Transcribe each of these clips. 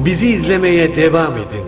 Bizi izlemeye devam edin.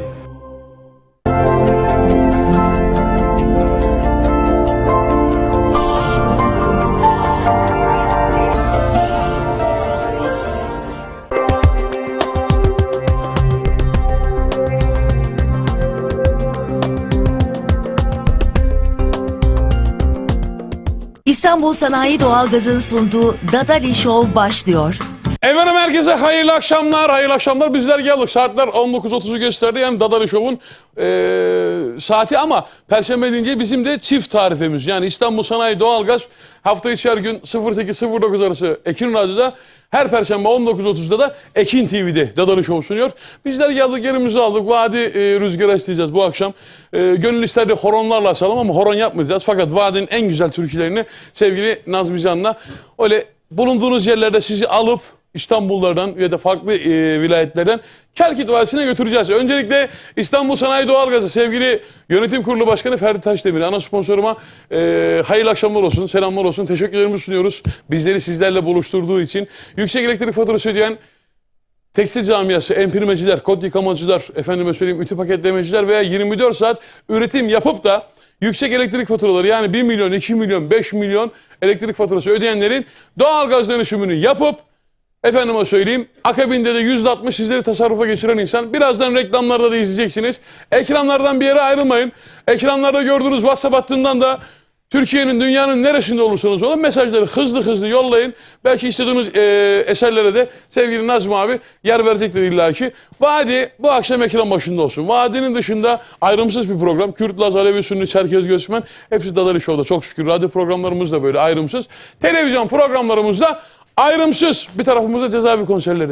İstanbul Sanayi Doğalgaz'ın sunduğu Dadali Show başlıyor. Efendim herkese hayırlı akşamlar, hayırlı akşamlar. Bizler geldik. Saatler 19.30'u gösterdi. Yani Dadali Show'un saati ama Perşembe deyince bizim de çift tarifemiz. Yani İstanbul Sanayi Doğalgaz hafta içi her gün 08-09 arası Ekin Radyo'da, her Perşembe 19.30'da da Ekin TV'de Dadali Show sunuyor. Bizler geldik, yerimizi aldık. Vadi rüzgarı isteyeceğiz bu akşam. Gönül isterdi horonlarla asalım ama horon yapmayacağız. Fakat Vadi'nin en güzel türkülerini sevgili Nazmi Can'la öyle bulunduğunuz yerlerde sizi alıp İstanbullardan ya da farklı vilayetlerden Kelkit Vadisi'ne götüreceğiz. Öncelikle İstanbul Sanayi Doğalgazı sevgili Yönetim Kurulu Başkanı Ferdi Taşdemir, ana sponsoruma hayırlı akşamlar olsun, selamlar olsun, teşekkürlerimizi sunuyoruz. Bizleri sizlerle buluşturduğu için. Yüksek elektrik faturası ödeyen tekstil camiası, empirmeciler, kod yıkamacılar, efendime söyleyeyim ütü paketlemeciler veya 24 saat üretim yapıp da yüksek elektrik faturaları, yani 1 milyon, 2 milyon, 5 milyon elektrik faturası ödeyenlerin doğalgaz dönüşümünü yapıp efendime söyleyeyim akabinde de %60 sizleri tasarrufa geçiren insan. Birazdan reklamlarda da izleyeceksiniz. Ekranlardan bir yere ayrılmayın. Ekranlarda gördüğünüz WhatsApp hattından da Türkiye'nin, dünyanın neresinde olursanız olun mesajları hızlı yollayın. Belki istediğiniz eserlere de sevgili Nazmi abi yer verecektir illaki. Vadi bu akşam ekran başında olsun. Vadi'nin dışında ayrımsız bir program. Kürt, Laz, Alevi, Sünni, Çerkez, Göçmen hepsi Dadali Show'da çok şükür. Radyo programlarımız da böyle ayrımsız. Televizyon programlarımız da ayrımsız. Bir tarafımızda cezaevi konserleri.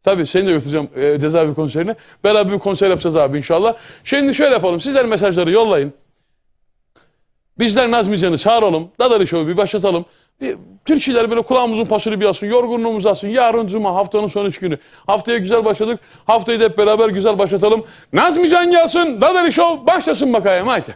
Tabii seni de götüreceğim cezaevi konserine. Beraber bir konser yapacağız abi inşallah. Şimdi şöyle yapalım. Sizler mesajları yollayın. Bizler Nazmi Can'ı çağıralım. Dadali Show'u bir başlatalım. Türkçüler böyle kulağımızın pasını bir alsın. Yorgunluğumuz alsın. Yarın cuma, haftanın son 3 günü. Haftaya güzel başladık. Haftayı da hep beraber güzel başlatalım. Nazmi Can gelsin. Dadali Show başlasın bakayım. Haydi.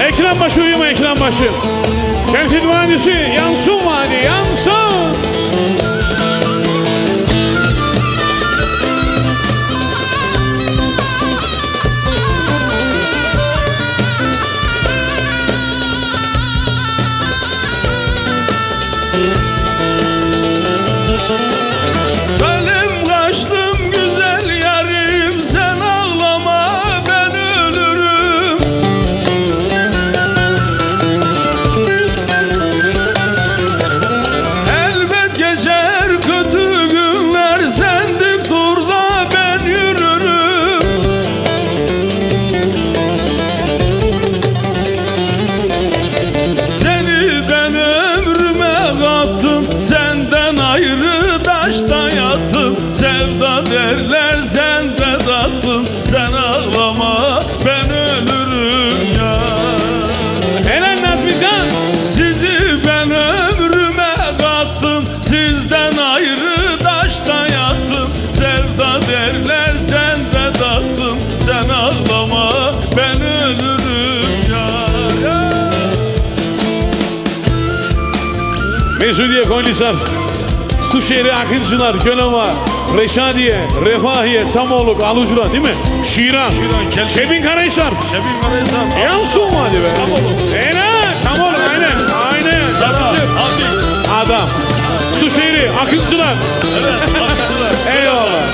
Ekran başı uyuma, ekran başı. Kelkit Vadisi yansın, vadi yansın. Benim kaçtım güzel yarim, sen ağlama ben ölürüm. Elbet geçer kötü günler, sen dik dur da ben yürürüm. Seni ben ömrüme kattım, senden ayrı taşta yattım. Sevda derler sende tattım, sen ağlama ben ölürüm ya. Helal Nazmi Can. Sizi ben ömrüme kattım, sizden ayrı taşta yattım. Sevda derler sende tattım, sen ağlama ben ölürüm ya. Mesudiye, Koylisar, Suşehri, Akıncılar, Gönova, Reşadiye, Refahiye, Çamoluk, Alucura değil mi? Şiran, Şebin Karahisar. Şebin Karahisar. Yansın hadi be. Çamoluk, aynen. Adam. Suşehri, Akıncılar. Evet, Akıncılar. Eyvallah.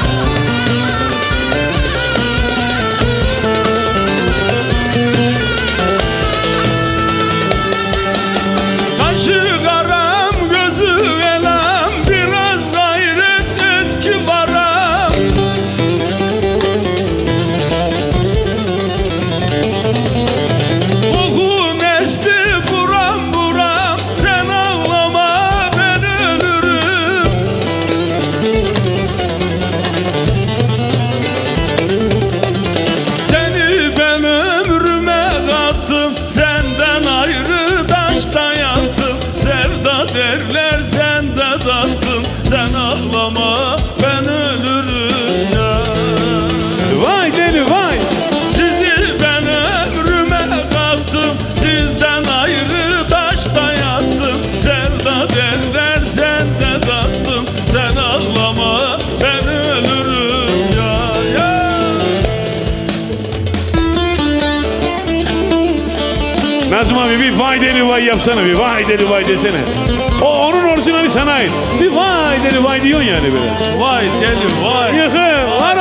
Kaşı karam, gözü elam, biraz gayret et ki varam. Kokun esti buram buram, sen ağlama ben ölürüm. Nazım abi bir vay deli vay yapsana, bir vay deli vay desene. O onun orijinali sana ait. Bir vay deli vay diyorsun yani böyle. Vay deli vay. Yıkıl var o.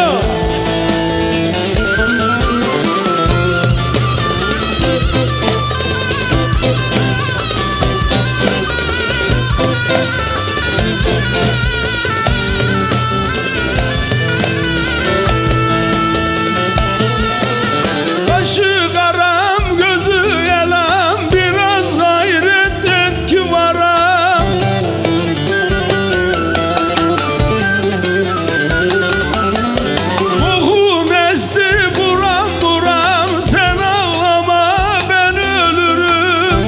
Başı karam gözü yalan, biraz gayret et ki varam. Ruhum esti buram buram, sen ağlama ben ölürüm.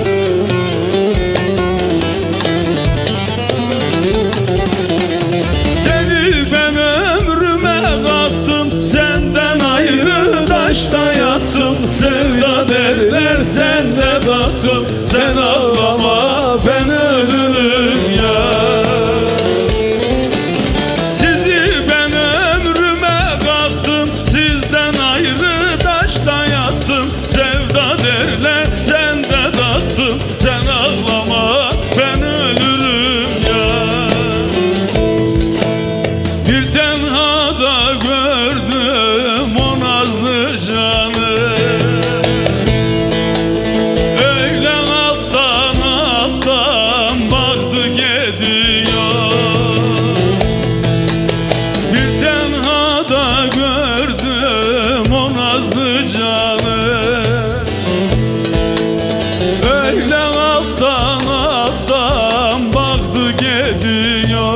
Seni ben ömrüme kattım, senden ayrı taşta yattım. Sevda derler sende tattım, sen ağlama ben ölürüm ya. Sizi ben ömrüme kattım, sizden ayrı taşta yattım. Sevda derler sende tattım, sen ağlama ben ölürüm ya. Bir tenhada gördüm o nazlı canı, öyle alttan alttan baktı gidiyor. Bir tenhada gördüm o nazlı canı, öyle alttan alttan baktı gidiyor.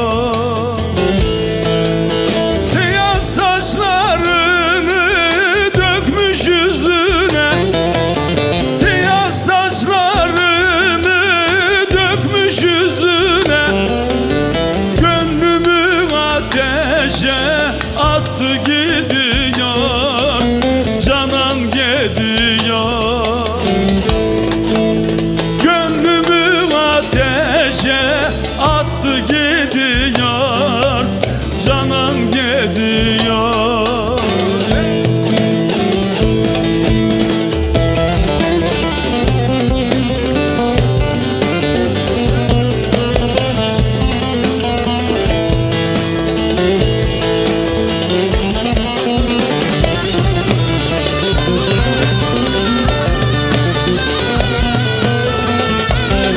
Siyah saçlarını dökmüş yüzüne, siyah saçlarını dökmüş yüzüne. Gönlümü ateşe attı gidiyor, canan gidiyor. Gönlümü ateşe attı gidiyor, canan gidiyor.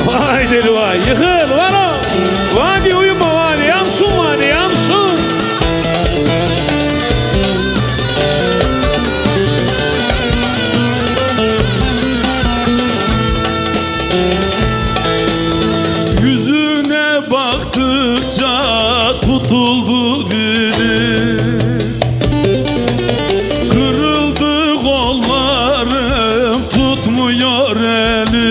Vay deli vay, yıkıl var o. Vadi uyuma vadi, yansın vadi, yansın. Yüzüne baktıkça tutuldu dilim, kırıldı kollarım tutmuyor elim.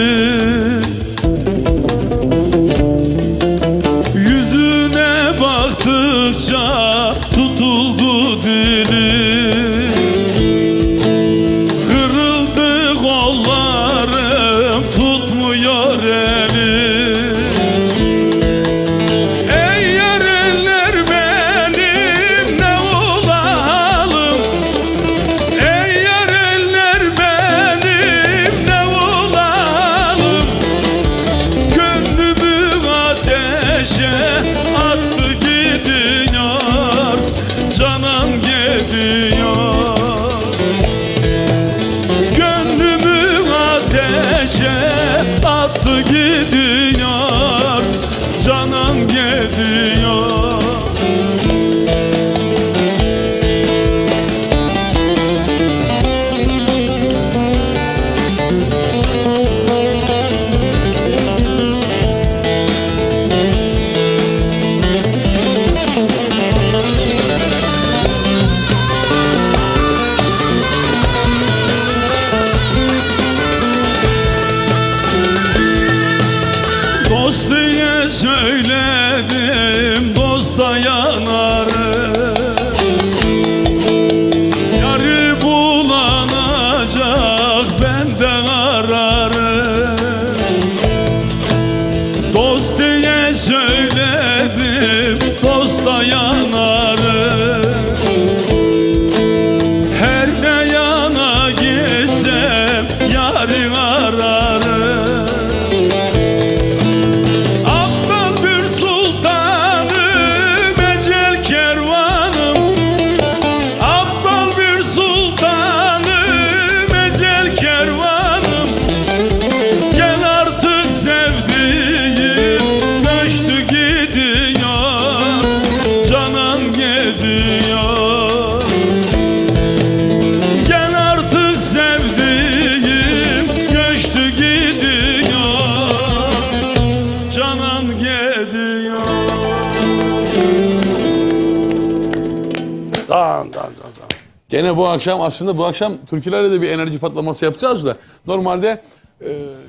Gene bu akşam aslında bu akşam türkülerle de bir enerji patlaması yapacağız da normalde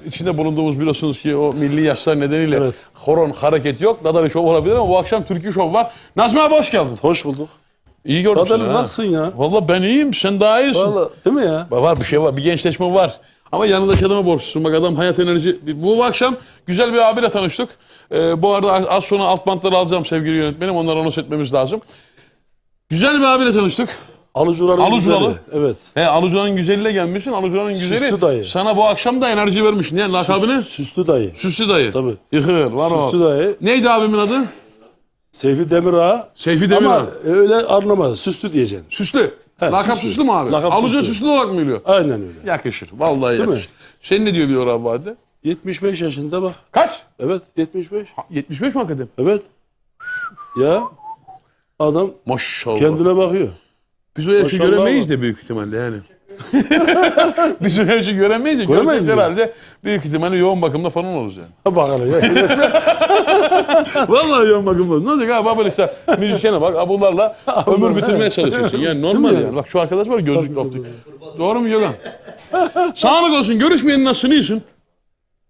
içinde bulunduğumuz biliyorsunuz ki o milli yaşlar nedeniyle Evet. horon hareket yok. Dadali şov olabilir ama bu akşam türkü şov var. Nazmi abi hoş geldin. Hoş bulduk. İyi gördüm Dadali seni ha. nasılsın ya? Valla ben iyiyim sen daha iyisin. Valla değil mi ya? Var bir şey var bir gençleşme var. Ama yanındaki adama borçlusun. Bak adam hayat enerji. Bu akşam güzel bir abiyle tanıştık. Bu arada az sonra alt bantları alacağım sevgili yönetmenim. Onları anons etmemiz lazım. Güzel bir abiyle tanıştık. Alucura'nın Alucuralı. güzeli. Evet. Alucura'nın güzeliyle gelmişsin. Alucura'nın güzeli Süslü dayı. sana bu akşam da enerji vermiş. Ne lakabını? Süslü dayı. Süslü dayı. Tabii. Yıkır. Var o. Süslü dayı. Neydi abimin adı? Seyfi Demirağ. Seyfi Demirağ. Ama öyle arlama. Süslü diyeceksin. Süslü. He, Lakap Süslü. süslü mü abi? Lakap Alucura Süslü. süslü olarak mı biliyor? Aynen öyle. Yakışır. Vallahi Değil mi? yakışır. Sen ne diyor abi hadi? 75 yaşında bak. Kaç? Evet 75. 75 mi hakikaten? Evet. Ya adam Maşallah. kendine bakıyor. Biz o yaşı Maşallah göremeyiz var. de büyük ihtimalle yani. Biz o yaşı göremeyiz de. Göremeyiz Görsek miyiz? herhalde büyük ihtimalle yoğun bakımda falan oluruz yani. Ha bakalım ya. Vallahi yoğun bakımda oluruz. Ne olacak abi böyle işte müzisyene bak bunlarla ömür bitirmeye çalışıyorsun. Yani normal mi yani. Bak şu arkadaş var gözlük optik. Doğru mu Gökhan? Sağlık olsun görüşmeyenin nasılsın iyisin?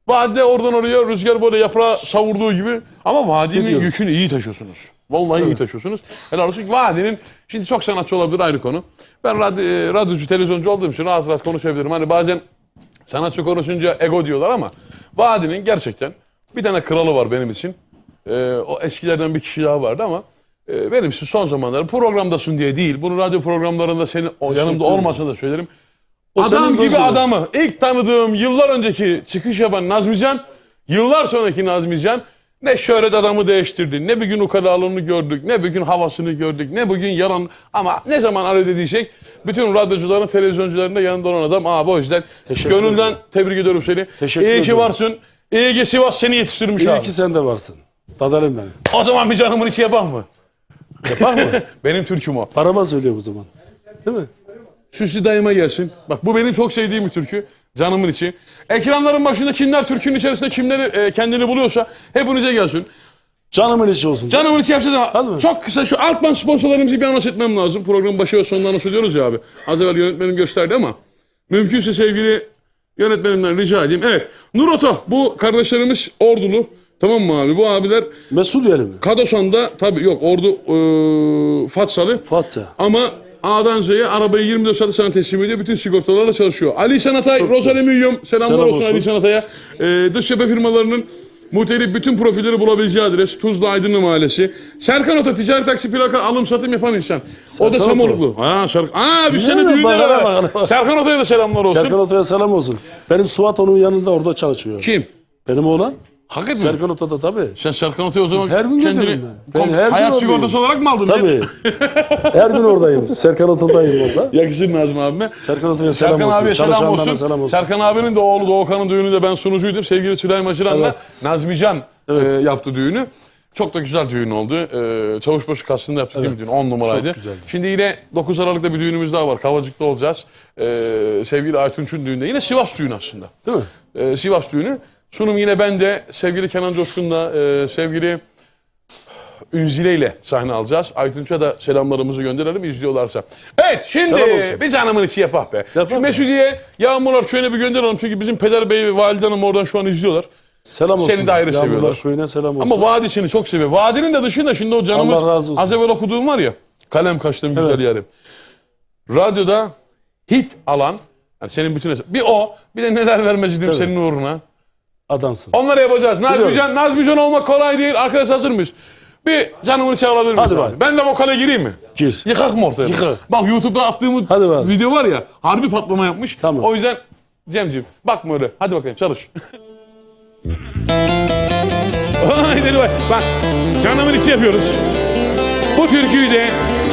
Vadide oradan oraya rüzgar böyle yaprağı savurduğu gibi. Ama vadinin Gidiyoruz. yükünü iyi taşıyorsunuz. Vallahi iyi taşıyorsunuz. Helal olsun. Vadinin, şimdi çok sanatçı olabilir ayrı konu. Ben radyocu, televizyoncu olduğum için rahat rahat konuşabilirim. Hani bazen sanatçı konuşunca ego diyorlar ama vadinin gerçekten bir tane kralı var benim için. O eskilerden bir kişi daha vardı ama benim için son zamanlarda programdasın diye değil. Bunu radyo programlarında senin yanımda olmasa da söylerim. Adam senin gibi gözün. adamı ilk tanıdığım yıllar önceki çıkış yapan Nazmican, yıllar sonraki Nazmican ne şöhret adamı değiştirdi, ne bir gün ukalalığını gördük, ne bir gün havasını gördük, ne bugün yalan ama ne zaman arı dediysek bütün radyocuların, televizyoncuların da yanında olan adam. O yüzden Teşekkür gönülden ederim. tebrik ediyorum seni. Teşekkür İyi ki ederim. varsın. İyi ki Sivas seni yetiştirmiş İyi abi. ki sen de varsın. Dadalim benim. O zaman bir canımın içi yapar mı? Yapar mı? Benim türküm o. Parama söylüyor o zaman. Değil mi? Süslü dayıma gelsin. Bak bu benim çok sevdiğim bir türkü. Canımın içi. Ekranların başında kimler türkünün içerisinde kimleri kendini buluyorsa hepinize gelsin. Canımın içi olsun. Canımın içi yapacağız Hadi ama mi? çok kısa şu altman sponsorlarımızı bir anons etmem lazım. Programın başı ve sonunda anons ediyoruz ya abi. Az evvel yönetmenim gösterdi ama mümkünse sevgili yönetmenimden rica edeyim. Evet. Nur Oto bu kardeşlerimiz Ordulu. Tamam mı abi? Bu abiler Mesuliyeli mi? Kadosan'da tabii yok Ordu Fatsalı. Fatsa. Ama A'dan Z'ye arabayı 24 saat sana teslim ediyor. Bütün sigortalarla çalışıyor. Ali Sanatay, Rosalemiyum. Selamlar Selam olsun olsun. Ali Sanatay'a. Dış cephe firmalarının muhtelif bütün profilleri bulabileceği adres Tuzla Aydınlı Mahallesi. Serkan Oto ticari taksi plaka alım satım yapan insan. O da Serkan Samuruklu. Biz senin Ne? düğünde Bakalım, beraber. bakalım. Serkan Oto'ya da selamlar olsun. Serkan Ota'ya selam olsun. Benim Suat onun yanında orada çalışıyor. Kim? Benim oğlan. Hakikaten mi? Serkan Ota'da tabii. Sen Serkan Oto'ya o zaman her gün kendini gezerim ben her gün hayat oradayım. sigortası olarak mı aldın? Tabii. Her gün oradayım. Serkan Ota'dayım orada. Yakışır Nazım abime. Serkan Ota'ya selam Serkan olsun. abiye selam Çalışanlarına olsun. selam olsun. Serkan abinin de oğlu Doğukan'ın düğününde ben sunucuydum. Sevgili Süleyman Acıran'la Evet. Nazmican Evet. yaptı düğünü. Çok da güzel düğün oldu. Çavuşbaşı kastında yaptık değil mi düğün? 10 numaraydı. Çok güzeldi. Şimdi yine 9 Aralık'ta bir düğünümüz daha var. Kavacık'ta olacağız. Sevgili Aytunç'un düğünde. Yine Sivas düğünü aslında. Değil mi? Sivas düğünü. Sunum yine bende. Sevgili Kenan Coşkun'la, sevgili Ünzile ile sahne alacağız. Aytunç'a da selamlarımızı gönderelim izliyorlarsa. Evet Selam şimdi olsun. bir canımın içi yapak be. Yapak Şu be. Mesudiye Yağmurlar şöyle bir gönderelim. Çünkü bizim Peder Bey ve Valide Hanım oradan şu an izliyorlar. Selam olsun. Seni de ayrı Yağmurlar seviyorlar. Köyü'ne selam olsun. Ama vadisini çok seviyor. Vadinin de dışında şimdi o canımız Allah razı olsun. az evvel okuduğum var ya. Kalem kaçtığım güzel Evet. yarim. Radyoda hit alan yani senin bütün bir o bir de neler vermezdim Tabii. senin uğruna. Adamsın. Onları yapacağız. Biliyorum. Nazmican olmak kolay değil. Arkadaş hazır mıyız? Bir canımını çağırabilir miyiz? Hadi abi? bak. Ben de vokale gireyim mi? Gir. Yıkak mı ortaya? Yıkak. Bak YouTube'da attığım Hadi bak. video var ya harbi patlama yapmış. Tamam. O yüzden Cemciğim bakma öyle. Hadi bakayım çalış. Haydi bak canımın içi yapıyoruz. Bu türküyü de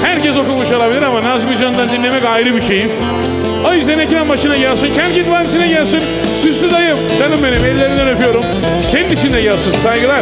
herkes okumuş olabilir ama Nazmi Can'dan dinlemek ayrı bir keyif. O yüzden ekran başına gelsin, Kelgit Vadisi'ne gelsin. Süslü dayım, canım benim ellerinden öpüyorum. Senin için de gelsin, saygılar.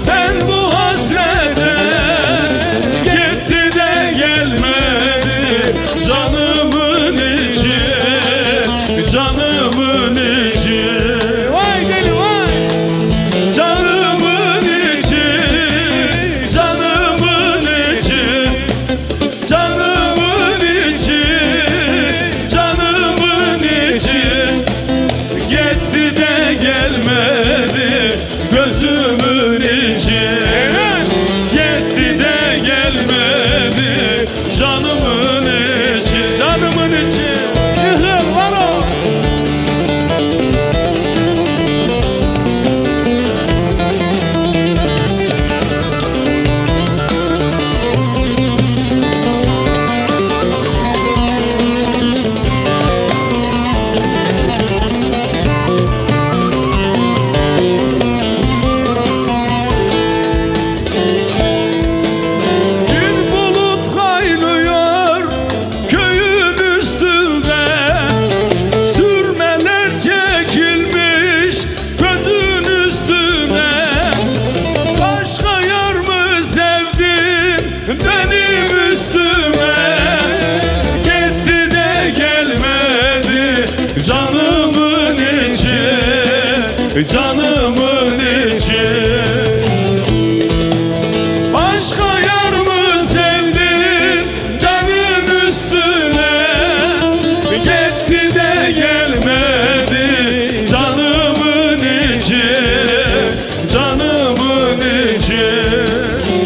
Ben bu hasrete geçti de gelmedi. Canımın içi, canımın içi. Vay deli vay. Canımın içi, canımın içi. Canımın içi, canımın içi. Geçti de gelmedi gözümün içi. Geçti de gelmedi canımın içi, canımın içi. Yıkıl var o. Bir bulut kaynıyor köyün üstünde. Sürmeler çekilmiş gözün üstüne. Başka yar mı sevdin benim üstüme? Gitti de gelmedi canımın içi, canımın içi. Başka yar mı sevdin canım üstüne? Geçti de gelmedi canımın içi, canımın içi.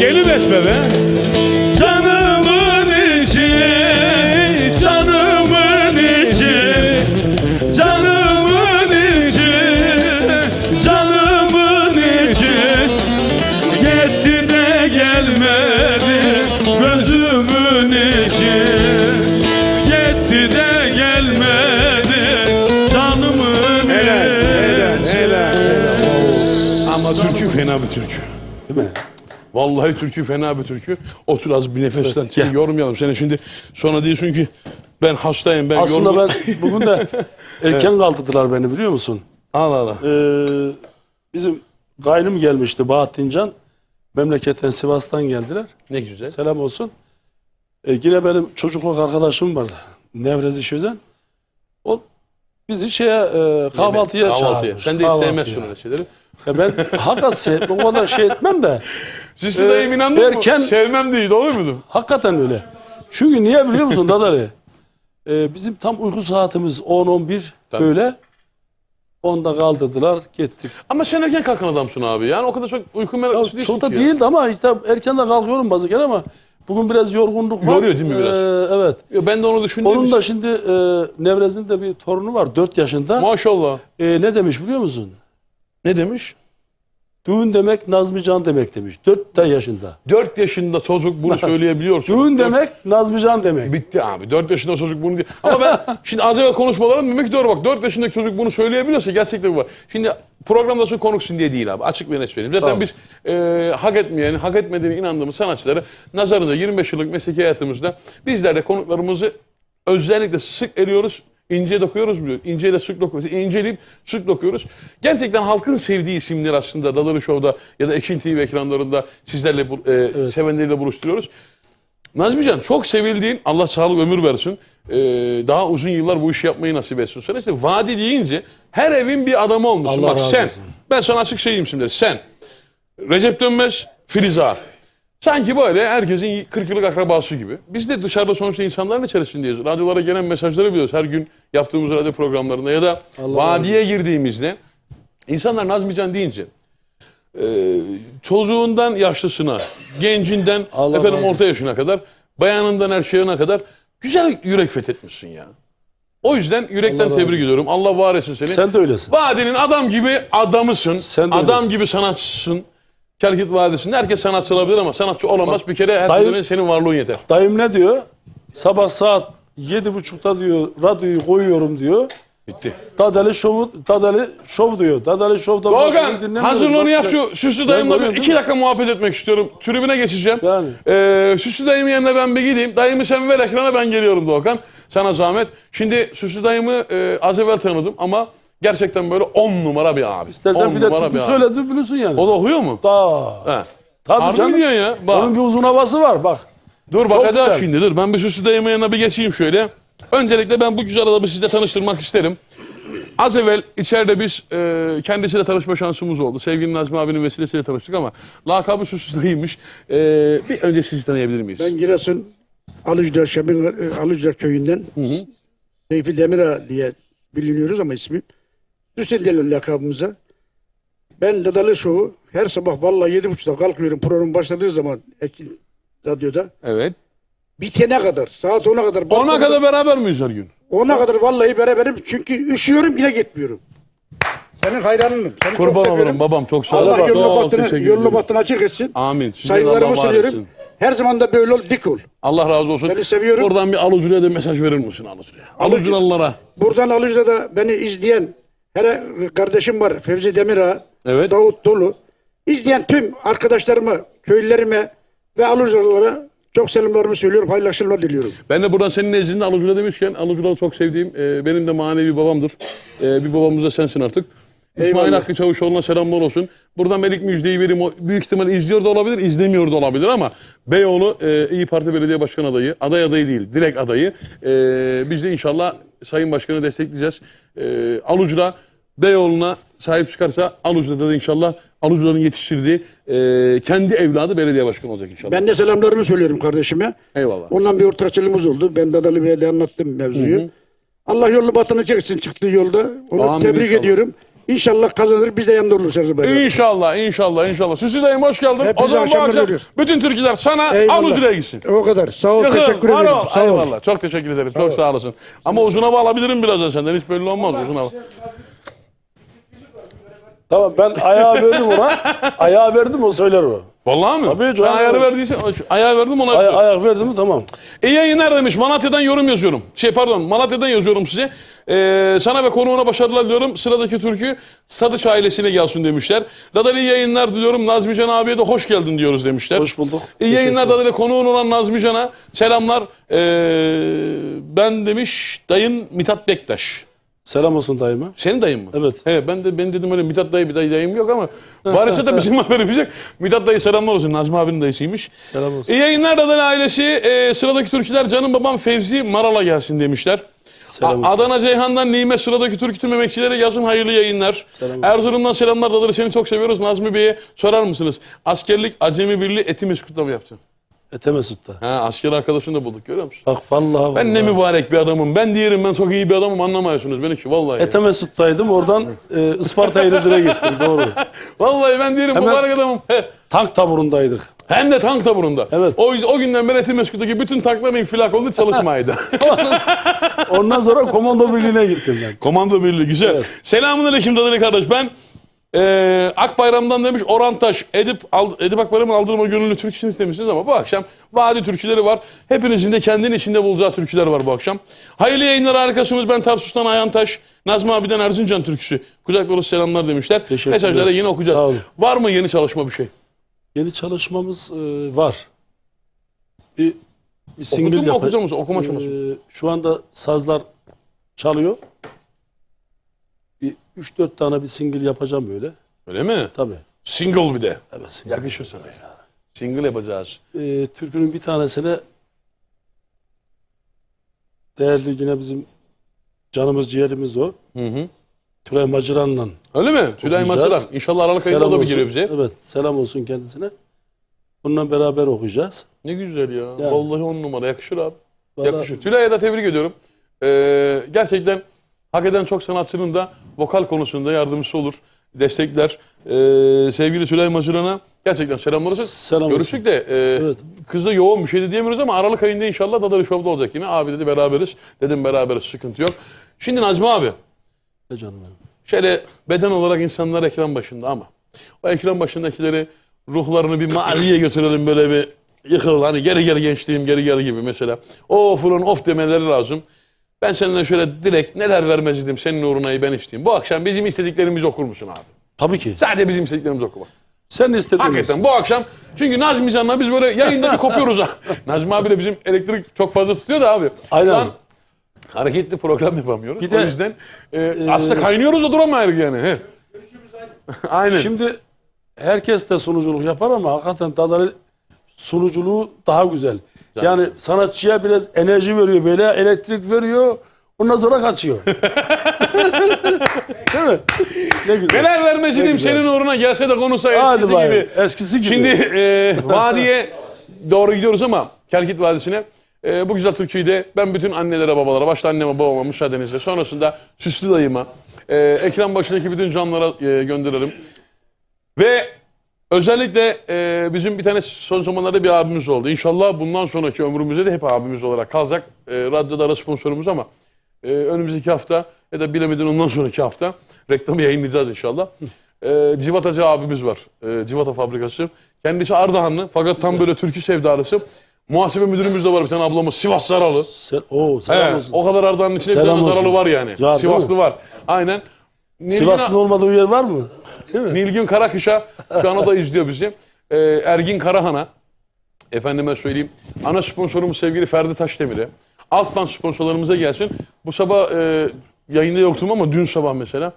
Gelin esme be. Canımın içi, canımın içi. Canımın içi, canımın içi. Geçti de gelmedi gözümün içi. Geçti de gelmedi canımın içi. Ama türkü fena bir türkü. Değil mi? Vallahi türkü fena bir türkü. Otur az bir nefesten seni yormayalım. Seni şimdi sonra diyorsun ki ben hastayım, ben Aslında yorgun. ben bugün de erken kaldırdılar beni, biliyor musun? Allah Allah. Bizim kaynım gelmişti, Bahattin Can. Memleketten, Sivas'tan geldiler. Ne güzel. Selam olsun. Yine benim çocukluk arkadaşım var, Nevrezi Şözen. O bizi kahvaltıya çağırmış. Sen de hiç sevmezsin öyle şeyleri. Ya ben hakikaten o kadar şey etmem de. Süslü dayım inandın erken- mı? Sevmem değil, doğru muydu? Hakikaten öyle. Çünkü niye biliyor musun Dadali? Bizim tam uyku saatimiz 10-11 Tabii. böyle. Onda kaldırdılar, gittik. Ama sen erken kalkan adamsın abi. Yani o kadar çok uyku Ya, meraklısı değilsin çok da ki ya. değildi ama işte erken de kalkıyorum bazı kere ama bugün biraz yorgunluk var. Yoruyor değil mi biraz? Evet. Ya ben de onu düşündüm. Onun da şimdi Nevrez'in de bir torunu var 4 yaşında. Maşallah. Ne demiş biliyor musun? Ne demiş? Düğün demek Nazmi Can demek demiş. 4 yaşında. 4 yaşında çocuk bunu söyleyebiliyorsun. Düğün demek Nazmi Can demek. Bitti abi. 4 yaşında çocuk bunu diye. Ama ben şimdi az evvel konuşmalarım demek ki doğru bak. 4 yaşındaki çocuk bunu söyleyebiliyorsa gerçekten bu var. Şimdi programda son konuksun diye değil abi. Açık ve net söyleyeyim. Sağ Zaten ol. biz hak etmeyen, hak etmediğine inandığımız sanatçıları nazarında 25 yıllık mesleki hayatımızda bizler de konuklarımızı özellikle sık eliyoruz. İnce dokuyoruz biliyor. İnceyle sık dokuyoruz. İnceleyip sık dokuyoruz. Gerçekten halkın sevdiği isimler aslında Dadalı Show'da ya da Ekin TV ekranlarında sizlerle sevenleriyle buluşturuyoruz. Nazmican çok sevildiğin, Allah sağlık ömür versin. Daha uzun yıllar bu işi yapmayı nasip etsin. Sonra işte vadi deyince her evin bir adamı olmuşsun. Allah Bak razı sen, olsun. ben sana açık söyleyeyim şimdi. Sen, Recep Dönmez, Filiz Ağa. Sanki böyle herkesin 40 yıllık akrabası gibi. Biz de dışarıda sonuçta insanların içerisindeyiz. Radyolara gelen mesajları biliyoruz. Her gün yaptığımız radyo programlarında ya da Allah vadiye girdiğimizde insanlar Nazmican deyince çocuğundan yaşlısına, gencinden Allah efendim razı orta yaşına kadar, bayanından erkeğine kadar güzel yürek fethetmişsin ya. O yüzden yürekten Allah razı tebrik olsun. ediyorum. Allah var etsin seni. Sen de öylesin. Vadinin adam gibi adamısın. Sen de Adam öylesin. gibi sanatçısın. Kelkit Vadisi'nde herkes sanatçı olabilir ama sanatçı olamaz. Bir kere her dayım- türlü senin varlığın yeter. Dayım ne diyor? Sabah saat 7.30'da diyor radyoyu koyuyorum diyor. Bitti. Dadali Show diyor. Dadali Show'da Doğukan hazırlığını yap şu Süslü dayımla bir görüyorum, 2 değil mi? dakika muhabbet etmek istiyorum. Tribüne geçeceğim. Yani. Süslü dayımın yanına ben bir gideyim. Dayımı sen ver ekrana, ben geliyorum Doğukan. Sana zahmet. Şimdi Süslü dayımı az evvel tanıdım ama Gerçekten böyle 10 numara bir abi. İstersen 10 bir de numara türkü abi. söyledi biliyorsun yani. O da okuyor mu? Da. He. Tabii Harbi canım. diyorsun ya. Bak. Onun bir uzun havası var bak. Dur bakacağız güzel. şimdi dur. Ben bir Süslü dayımın yanına bir geçeyim şöyle. Öncelikle ben bu güzel adamı sizle tanıştırmak isterim. Az evvel içeride biz kendisiyle tanışma şansımız oldu. Sevgili Nazmi abinin vesilesiyle tanıştık ama lakabı Süslü dayıymış. Bir önce sizi tanıyabilir miyiz? Ben Giresun Alıcılar köyünden Seyfi Demira diye biliniyoruz ama ismim. Hüseyin Delil lakabımıza. Ben Dadalı Show'u her sabah vallahi 7.30'da kalkıyorum program başladığı zaman Ekin Radyo'da. Evet. Bitene kadar, saat 10'a kadar. 10'a kadar beraber miyiz her gün? 10'a kadar vallahi beraberim çünkü üşüyorum yine gitmiyorum. Senin hayranınım. Seni çok Kurban seviyorum. olurum babam, çok sağ ol. Allah Çok yolunu teşekkür bahtını, ederim. yolunu bahtını açık etsin. Amin. Sizin Saygılarımı Allah var sunuyorum. etsin. Her zaman da böyle ol, dik ol. Allah razı olsun. Seni seviyorum. Buradan bir Alucura'ya da mesaj verir misin Alucura'ya? Alucuralılara. Buradan Alıcı'da beni izleyen her kardeşim var. Fevzi Demira, Evet. Davut Dolu. İzleyen tüm arkadaşlarıma, köylülerime ve Alıcılara çok selamlarımı söylüyorum. Hayırlı akşamlar diliyorum. Ben de buradan senin nezdinde Alucura demişken Alucura'yı çok sevdiğim benim de manevi babamdır. Bir babamız da sensin artık. İsmail Eyvallah. Hakkı Çavuşoğlu'na selamlar olsun. Buradan Melik müjdeyi vereyim. O büyük ihtimal izliyor da olabilir, izlemiyor da olabilir ama Beyoğlu İyi Parti Belediye Başkan adayı, aday adayı değil, direkt adayı. Biz de inşallah Sayın Başkan'ı destekleyeceğiz. Alucura Beyoğlu'na sahip çıkarsa Alucura'da da inşallah Alucura'nın yetiştirdiği kendi evladı belediye başkanı olacak inşallah. Ben de selamlarımı söylüyorum kardeşime. Eyvallah. Ondan bir ortakçılığımız oldu. Ben Dadalı Bey'e de anlattım mevzuyu. Allah yolunu batını çeksin çıktığı yolda. Onu Amin tebrik inşallah. ediyorum. İnşallah kazanır. Biz de yanında oluruz her zaman. İnşallah, inşallah, inşallah. Süslü dayım hoş geldin. Hepinize O zaman bu akşamlar akşam diliyoruz. bütün türküler sana Eyvallah. Alucura'ya gitsin. O kadar. Sağ ol. Yakın, Teşekkür var ederim. ol. Sağ ol. Eyvallah. Çok teşekkür ederiz. Çok sağ olasın. Ama uzun hava alabilirim birazdan senden. Hiç belli olmaz uzun hava. Tamam ben ayağı verdim ona. Ayağı verdim o söyler o. Vallahi mi? Tabii Ben canım. ayarı verdiysen, ayağı verdim ona yapıyorum. Ayak verdim mi tamam. İyi yayınlar demiş. Malatya'dan yorum yazıyorum. Malatya'dan yazıyorum size. Sana ve konuğuna başarılar diliyorum. Sıradaki türkü Sadıç ailesine gelsin demişler. Dadalı iyi yayınlar diliyorum. Nazmi Can abiye de hoş geldin diyoruz demişler. Hoş bulduk. İyi yayınlar Dadalı konuğun olan Nazmi Can'a selamlar. Ben demiş dayın Mithat Bektaş. Selam olsun dayıma. Senin dayın mı? Evet. He, ben dedim öyle Mithat dayı bir dayım yok ama varsa da bizim haberimiz yok. Mithat dayı selamlar olsun. Nazmi abinin dayısıymış. Selam olsun. İyi yayınlar Dadalı ailesi. Sıradaki türküler canım babam Fevzi Maral'a gelsin demişler. Selam olsun. Adana Ceyhan'dan Nimet sıradaki türkü tüm emekçilere gelsin hayırlı yayınlar. Selam olsun. Erzurum'dan selamlar Dadalı seni çok seviyoruz. Nazmi Bey'e sorar mısınız? Askerlik Acemi Birliği Etimiz kutlama yaptı. Mesut'ta. Ha, asker arkadaşını da bulduk görüyor musun? Bak vallahi. Ben ne mübarek bir adamım. Ben diyelim ben çok iyi bir adamım anlamıyorsunuz beni ki vallahi. ya. Mesut'taydım oradan Isparta İğnedir'e gittim doğru. Vallahi ben diyelim Hemen- mübarek adamım. He. Tank taburundaydık. Hem de tank taburunda. Evet. O günden beri Etimesgut'taki bütün tanklar infilak oldu çalışmaydı. Ondan sonra komando birliğine gittim ben. Komando Birliği güzel. Evet. Selamünaleyküm Dadalı kardeş. Ben Akbayram'dan demiş Orantaş Edip Akbayram'ın aldırma gönüllü türküsünü istemişsiniz ama bu akşam vadi türküleri var. Hepinizin de kendini içinde bulacağı türküler var bu akşam. Hayırlı yayınlar harikasınız. Ben Tarsus'tan Ayhantaş, Nazmi abiden Erzincan türküsü. Kucak dolusu selamlar demişler. Teşekkürler. Mesajları yine okuyacağız. Sağ olun. Var mı yeni çalışma bir şey? Yeni çalışmamız var. Bir Okudun single mu okuyacak mısın? Okuma aşaması mı? Şu anda sazlar çalıyor. Bir 3-4 tane bir single yapacağım böyle. Öyle mi? Tabii. Single bir de. Evet, single. Yakışır sana ya. Single yapacağız. Türkünün bir tanesine değerli yine bizim canımız ciğerimiz o. Hı hı. Tülay Macıran'la Öyle mi? Tülay Okuyacağız. Masaran. İnşallah Aralık ayında o da bir geliyor bize. Evet, selam olsun kendisine. Bununla beraber okuyacağız. Ne güzel ya. Yani. Vallahi 10 numara. Yakışır abi. Vallahi- Yakışır. Tülay'a da tebrik ediyorum. Gerçekten hak eden çok sanatçının da vokal konusunda yardımcısı olur. Destekler. Sevgili Tülay Mazuran'a gerçekten selamlar olsun. Selam olsun. Görüştük de Evet. kızla yoğun bir şey de diyemiyoruz ama Aralık ayında inşallah Dadalı Show'da olacak yine. Abi dedi beraberiz. Dedim beraberiz sıkıntı yok. Şimdi Nazmi abi. Canım benim. Şöyle beden olarak insanlar ekran başında ama o ekran başındakileri ruhlarını bir maziye götürelim böyle bir yıkıl hani geri geri gençliğim geri geri gibi mesela. Of ulan of demeleri lazım. Ben seninle şöyle direkt neler vermez idim senin uğruna ben isteyeyim. Bu akşam bizim istediklerimizi okur musun abi? Tabii ki. Sadece bizim istediklerimizi oku bak. Sen istediğin Hakikaten olsun. bu akşam çünkü Nazmi Can'la biz böyle yayında bir kopuyoruz ha. Nazmi abiyle bizim elektrik çok fazla tutuyor da abi. Aynen. Şu an Hareketli program yapamıyoruz. Bir de- o yüzden aslında kaynıyoruz da duramayız yani. He. Aynen. Şimdi herkes de sunuculuk yapar ama hakikaten Dadali sunuculuğu daha güzel. Yani sanatçıya biraz enerji veriyor, böyle elektrik veriyor. Ondan sonra kaçıyor. Değil mi? Ne güzel. Neler vermesiydim senin uğruna, gelse de konuşsa Hadi eskisi bayım, gibi. eskisi gibi. Şimdi vadiye doğru gidiyoruz ama Kelkit Vadisi'ne. Bu güzel türküyü de ben bütün annelere, babalara, başta anneme, babama müsaadenizle, sonrasında Süslü dayıma, ekran başındaki bütün canlara gönderirim. Ve özellikle bizim bir tane son zamanlarda bir abimiz oldu. İnşallah bundan sonraki ömrümüzde de hep abimiz olarak kalacak. Radyoda ara sponsorumuz ama önümüzdeki hafta ya da bilemedin ondan sonraki hafta reklamı yayınlayacağız inşallah. Civatacı abimiz var. Civata fabrikası. Kendisi Ardahanlı fakat tam böyle türkü sevdalısı. Muhasebe müdürümüz de var bir tane ablamız. Sivas Zaralı. Selam olsun. O kadar Ardahan'ın içinde bir Selam tane olsun. Zaralı var yani. Var, Sivaslı değil mi? var. Aynen. Sivas'ın olmadığı yer var mı? Değil mi? Nilgün Karakış'a şu anda da izliyor bizi. Ergin Karahan'a, efendime söyleyeyim, ana sponsorumuz sevgili Ferdi Taşdemir'e, alttan sponsorlarımıza gelsin. Bu sabah yayında yoktum ama dün sabah mesela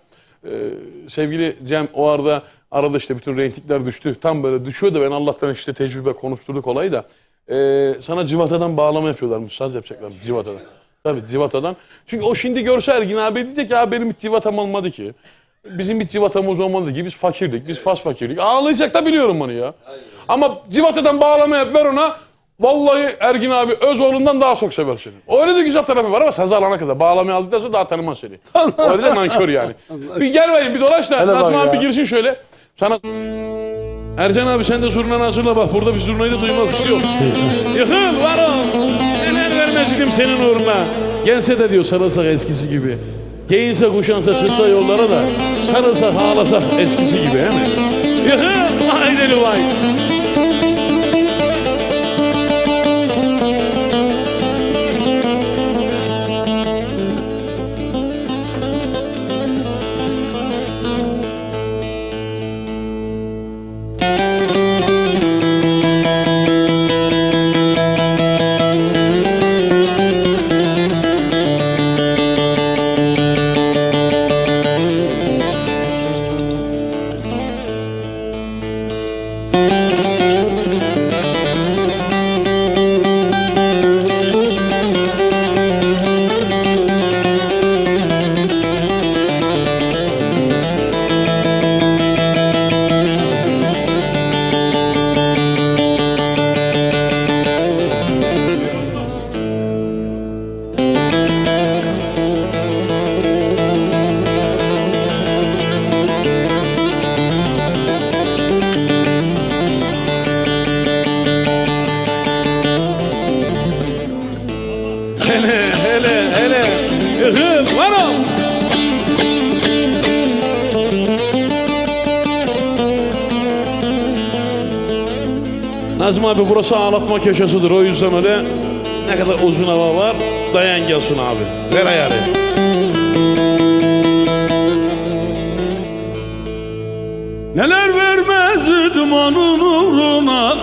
sevgili Cem o arada işte bütün reytingler düştü. Tam böyle düşüyor da ben Allah'tan işte tecrübe konuşturduk olayı da. Sana civatadan bağlama yapıyorlarmış. Saz yapacaklarmış civatadan. Tabii civatadan. Çünkü o şimdi görse Ergin abi diyecek ya benim hiç civatam olmadı ki. Bizim hiç civatamız olmadı ki. Biz fakirlik, biz fas fakirlik. Ağlayacak da biliyorum onu ya. Ama civatadan bağlama yap ver ona. Vallahi Ergin abi Özoğlu'ndan daha çok sever seni. Öyle de güzel tarafı var ama sazı alana kadar. Bağlamayı aldıktan sonra daha tanımaz seni. Öyle de nankör yani. Bir gel bakayım bir dolaş da. Hele bak Nazım abi ya. bir girsin şöyle. Sana... Ercan abi sen de zurnanı hazırla bak. Burada bir zurnayı da duymak istiyorum. Yıkıl var o. Neler vermezdim senin uğruna. Gelse de diyor sarılsak eskisi gibi. Giyinse kuşansa çıksa yollara da. Sarılsak ağlasak eskisi gibi he mi? Yıkıl vay deli vay. Hele. Yıkıl var o. Nazım abi burası ağlatma köşesidir. O yüzden öyle ne kadar uzun hava var. Dayan gelsin abi. Ver ayarı. Neler vermezdim onun uğruna.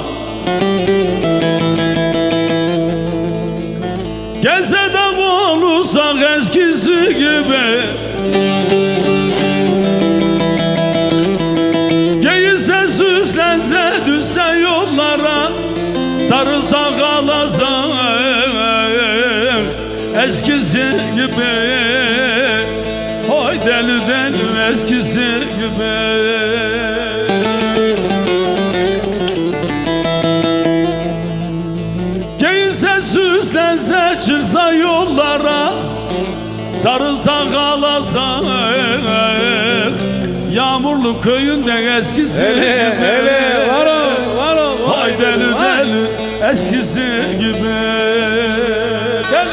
Gelse de konuşsak eskisi gibi. Giyinse süslense düşse yollara. Sarılsak ağlasak eskisi gibi. Oy deli deli eskisi gibi. Giyinse süslense çıksa yollara. Sarılsak ağlasak yağmurlu köyünde eskisi Hele var o. Vay deli deli eskisi gibi. Gel.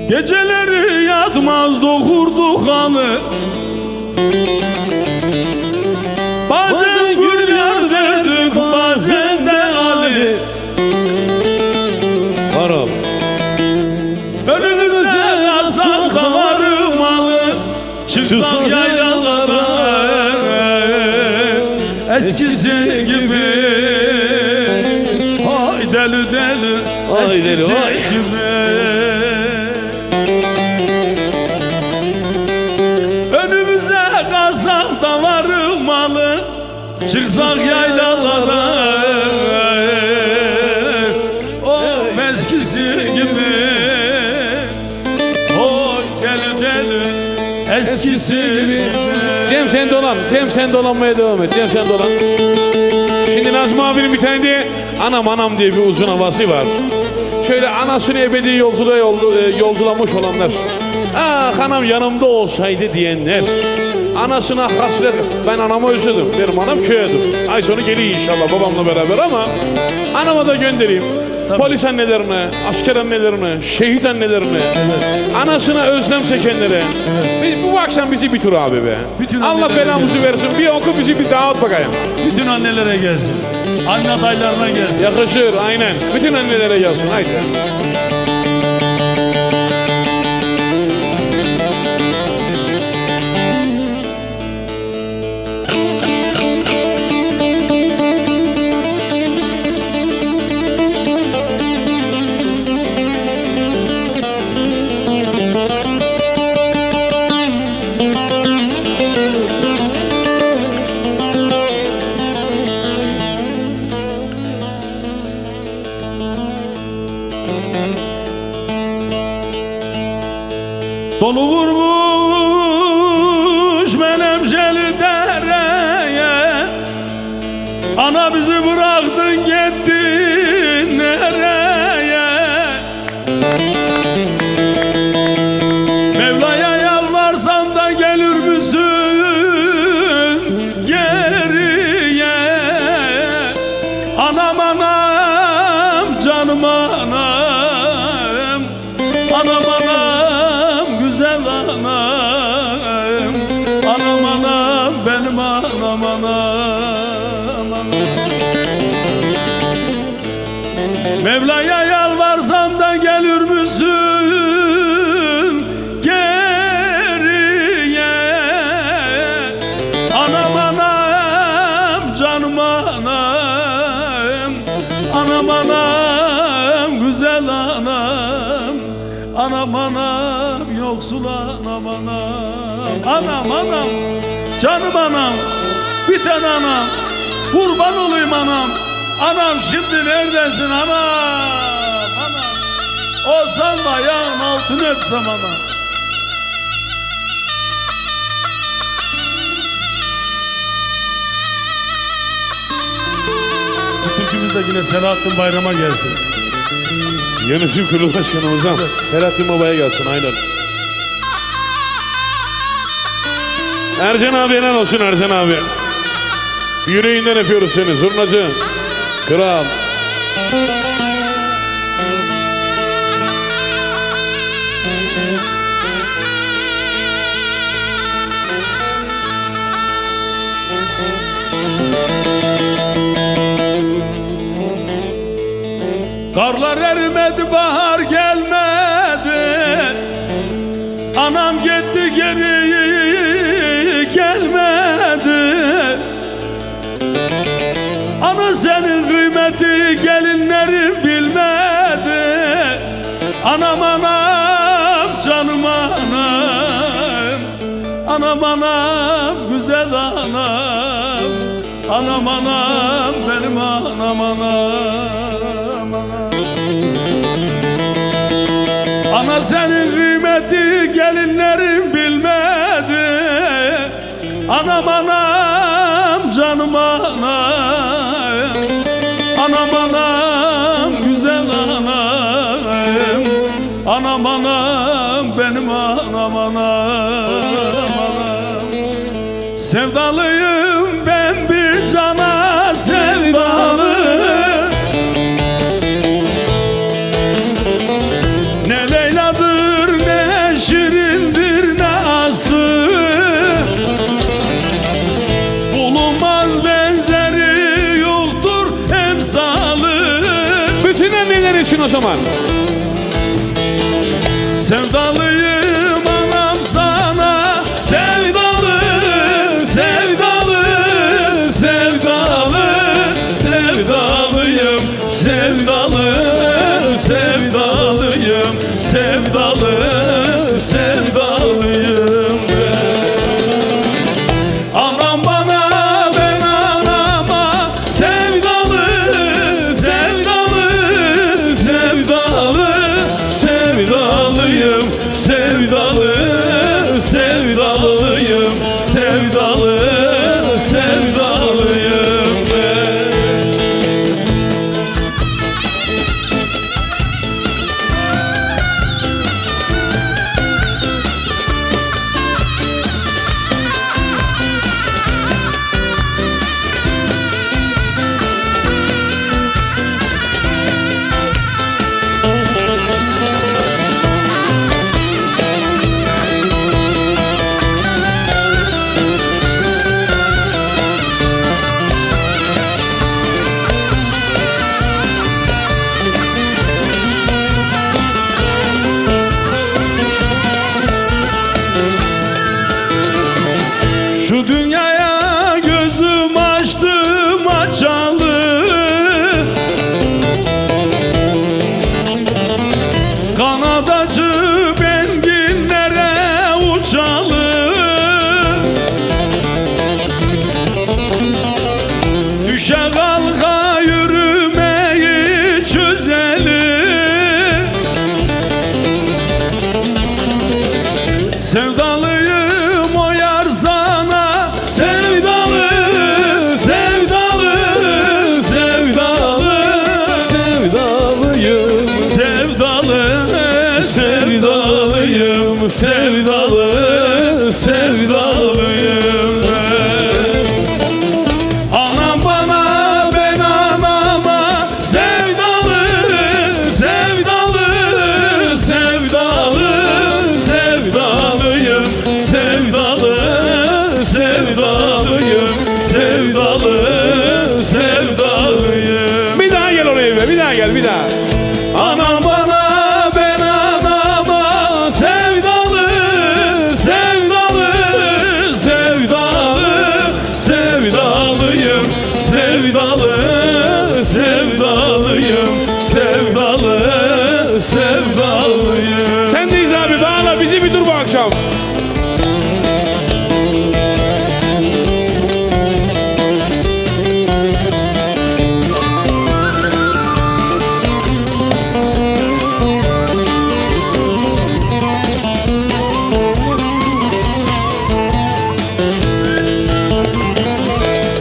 Geceleri yatmaz dokurdu kanı, bazen gül yardırdık bazen de Ali. Var ol. Önümüze yazsak davarı malı, çıksak yaylalara eskisi gibi. Hay deli deli eskisi gibi. Önümüze kazak davarı malı, çıksak yaylalara o eskisi gibi. Oy deli deli eskisi gibi. Cem sen dolan. Cem sen dolanmaya devam et. Cem sen dolan. Şimdi Nazmi abinin bir tane de anam diye bir uzun havası var. Şöyle anasını ebedi yolculuğa yolculamış olanlar. Ah anam yanımda olsaydı diyenler. Anasına hasret. Ben anamı özledim. Benim anam köyüdür. Ay sonu geliyor inşallah babamla beraber ama anama da göndereyim. Polis annelerine, asker annelerine, şehit annelerine, anasına özlem çekenlere. Bu akşam bizi bir tur abi be. Bütün Allah annelere belamızı versin. Bir oku bizi bir dağıt bakayım. Bütün annelere gelsin. Anne adaylarına gelsin. Yakışır aynen. Bütün annelere gelsin. Haydi. Dolu vurmuş menemceli dereye, ana bizi bıraktın gittin nereye? Mevla'ya yalvarsan da gelir müsün geriye? Anam anam canım anam, anam anam güzel anam, anam anam benim anam anam. Mevla'ya yalvarsan da gelir müsün geriye? Anam anam canım anam, anam anam güzel anam, anam anam yoksul anam anam, anam anam canım anam, biten anam, kurban olayım anam. Anam şimdi neredesin anam, anam? Olsan da ayağın altını öpsem anam. Bu türkümüz de yine Selahattin Bayram'a gelsin. Yönetim Kurulu Başkanımızdan Selahattin Baba'ya gelsin aynen. Ercan abi helal olsun Ercan abi. Yüreğinden öpüyoruz seni zurnacı. Kral. Karlar erimedi, bahar gelmedi. Anam gitti geri gelmedi. Ana senin kıymeti gelinlerin bilmedi. Anam anam canım anam, anam anam güzel anam, anam anam benim anam anam, anam. Ana senin kıymeti gelinlerin bilmedi. Anam anam canım anam, anam anam güzel anam, anam anam benim anam anam, anam. Sevdalıyım ben bir cana, Sevdalıyım anam sana, sevdalı, sevdalı, sevdalı, sevdalıyım, sevdalı, sevdalıyım, sevdalı, sevdalıyım ben. Anam bana, ben anama sevdalı, sevdalı, sevdalı, sevdalıyım, sevdalı, sevdalıyım, sevdalı, sevdalıyım ben. Şu dünyaya gözüm açtım açalı, kanat açıp enginlere uçalı, düşe kalka yürümeyi çözeli, sevdalıyım o yar sana, sevdalı, sevdalı, sevdalı, sevdalıyım, sevdalı, sevdalıyım, sevdalı, sevdalıyım ben. Anam bana, ben anama sevdalı, sevdalı, sevdalı, sevdalıyım, sevdalı, sevdalıyım, sevdalı, sevdalıyım. Bir daha gel oraya be, bir daha gel, bir daha. Anam bana, ben anama sevdalı, sevdalı, sevdalı, sevdalıyım, sevdalı, sevdalıyım, sevdalı, sevdalıyım. Sendeyiz abi, bağla bizi, bir dur bu akşam.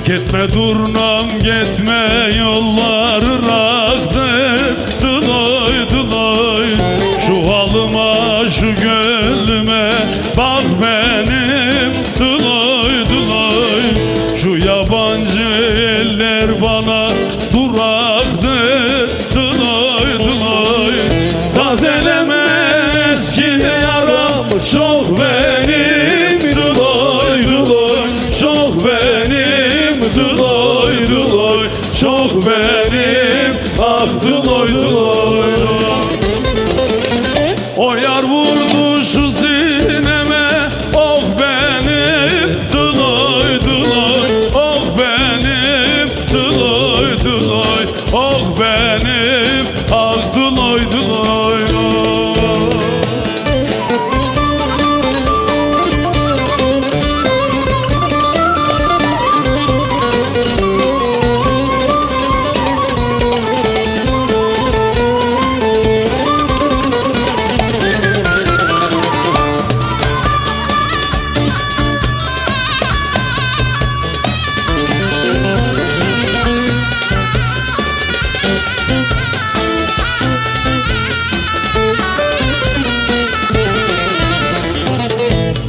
Gitme durnam gitme yolları raktır, dıloy dıloy. Şu halıma şu gönlüme bak benim, dıloy dıloy. Şu yabancı eller bana duraktır, dıloy dıloy. Tazeleme eski yaram çok benim, dıloy dıloy. Çok benim, dıloy dıloy. Çok benim, ah dıloy dıloy. O yar vurdu şu sineme, oh benim, dıloy dıloy. Oh benim, dıloy dıloy. Oh benim, ah dıloy dıloy.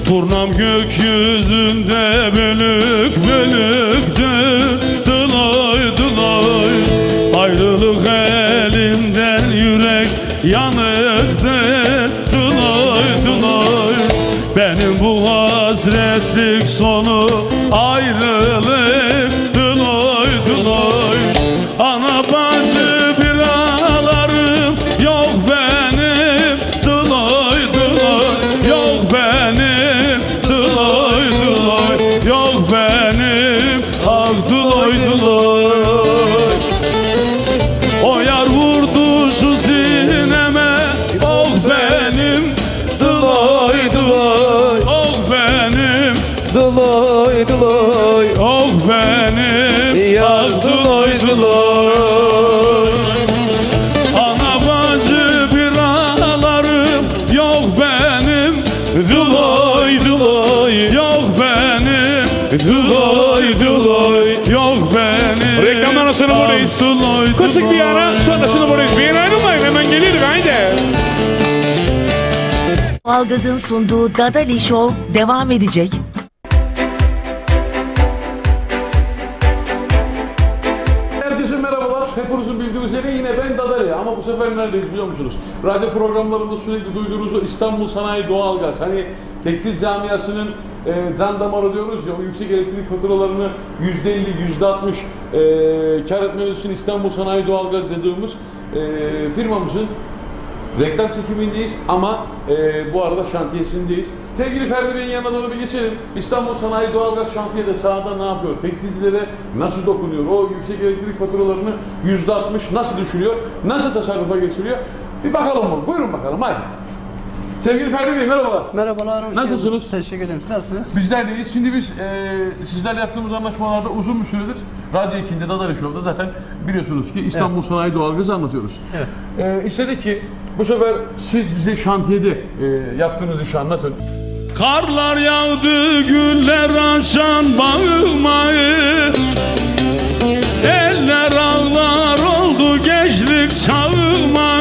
Turnam gökyüzünde bölük bölüktü, dıloy dıloy. Ayrılık elimden yürek yanıktı, dıloy dıloy. Benim bu hasretlik sonu ayrılık, dıloy dıloy. Ana bacı bir ağlarım yok benim, dıloy dıloy. küçük bir ara sonra şunu vuruyoruz. Bir yere ayrılmayın hemen geliyoruz haydi. Doğalgaz'ın sunduğu Dadali Show devam edecek. Herkese merhabalar. Hepinizin bildiği üzere yine ben Dadali. Ama bu sefer neredeyiz biliyor musunuz? Radyo programlarında sürekli duyduğunuz o İstanbul Sanayi Doğalgaz. Hani tekstil camiasının can damarı diyoruz ya, o yüksek elektrik faturalarını %50, %60 kar etmemiz için İstanbul Sanayi Doğalgaz dediğimiz firmamızın reklam çekimindeyiz ama bu arada şantiyesindeyiz. Sevgili Ferdi Bey'in yanına doğru bir geçelim. İstanbul Sanayi Doğalgaz şantiyede sahada ne yapıyor? Tekstilcilere nasıl dokunuyor? O yüksek elektrik faturalarını %60 nasıl düşürüyor? Nasıl tasarrufa geçiriyor? Bir bakalım bunu. Buyurun bakalım hadi. Sevgili Ferdi Bey merhabalar. Merhabalar, hoş Nasılsınız? geldiniz. Teşekkür ederim. Siz nasılsınız? Bizler deyiz. Şimdi biz sizlerle yaptığımız anlaşmalarda uzun bir süredir Radyo 2'de Dadali Show'da zaten biliyorsunuz ki İstanbul Sanayi Doğalgaz'ı anlatıyoruz. Evet. İstedik ki bu sefer siz bize şantiyede yaptığınız işi anlatın. Karlar yağdı, güller açan bağıma, eller ağlar oldu gençlik çağıma.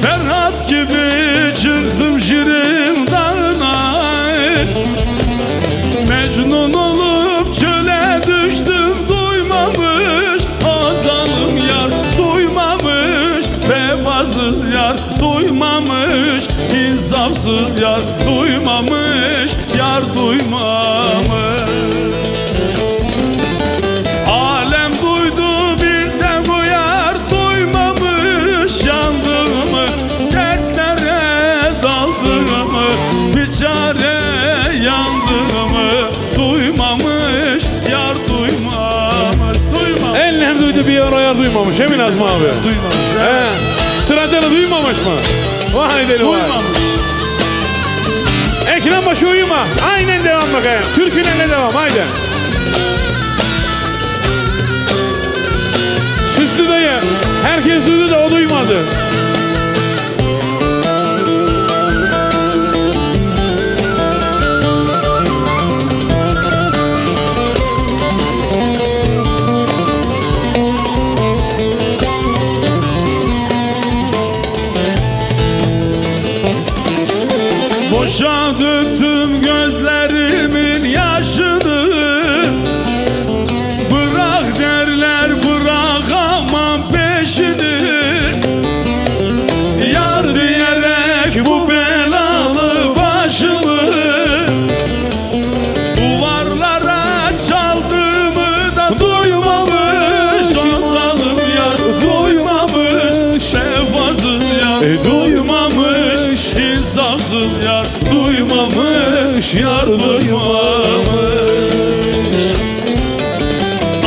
Ferhat gibi çıktım Şirin dağına, Mecnun olup çöle düştüm. Duymamış o zalim yar, duymamış vefasız yar, duymamış insafsız yar, duymamış yar, duymamış. Alem duydu bir de bu yar, duymamış yandığımı, dertlere daldığımı, bir çare yandığımı, duymamış yar, duymamış, duymamış. Eller duydu bir yar duymamış, emin Azmi abi. Duymamış. Sıracanı duymamış mı? Vay deli vay. Duymamış. Ekran başı uyuma. Aynen devam bakayım. Türküne devam haydi. Süslü dayı. Herkes duydu da o duymadı. Boşa döktüm gözlerimin yaşını, bırak derler bırakamam peşini. Yar diyerek bu belalı başımı, duvarlara çaldığımı da duymamış. O zalim yar duymamış, vefasız yar duymamış, insafsız yar duymamış, yar duymamış.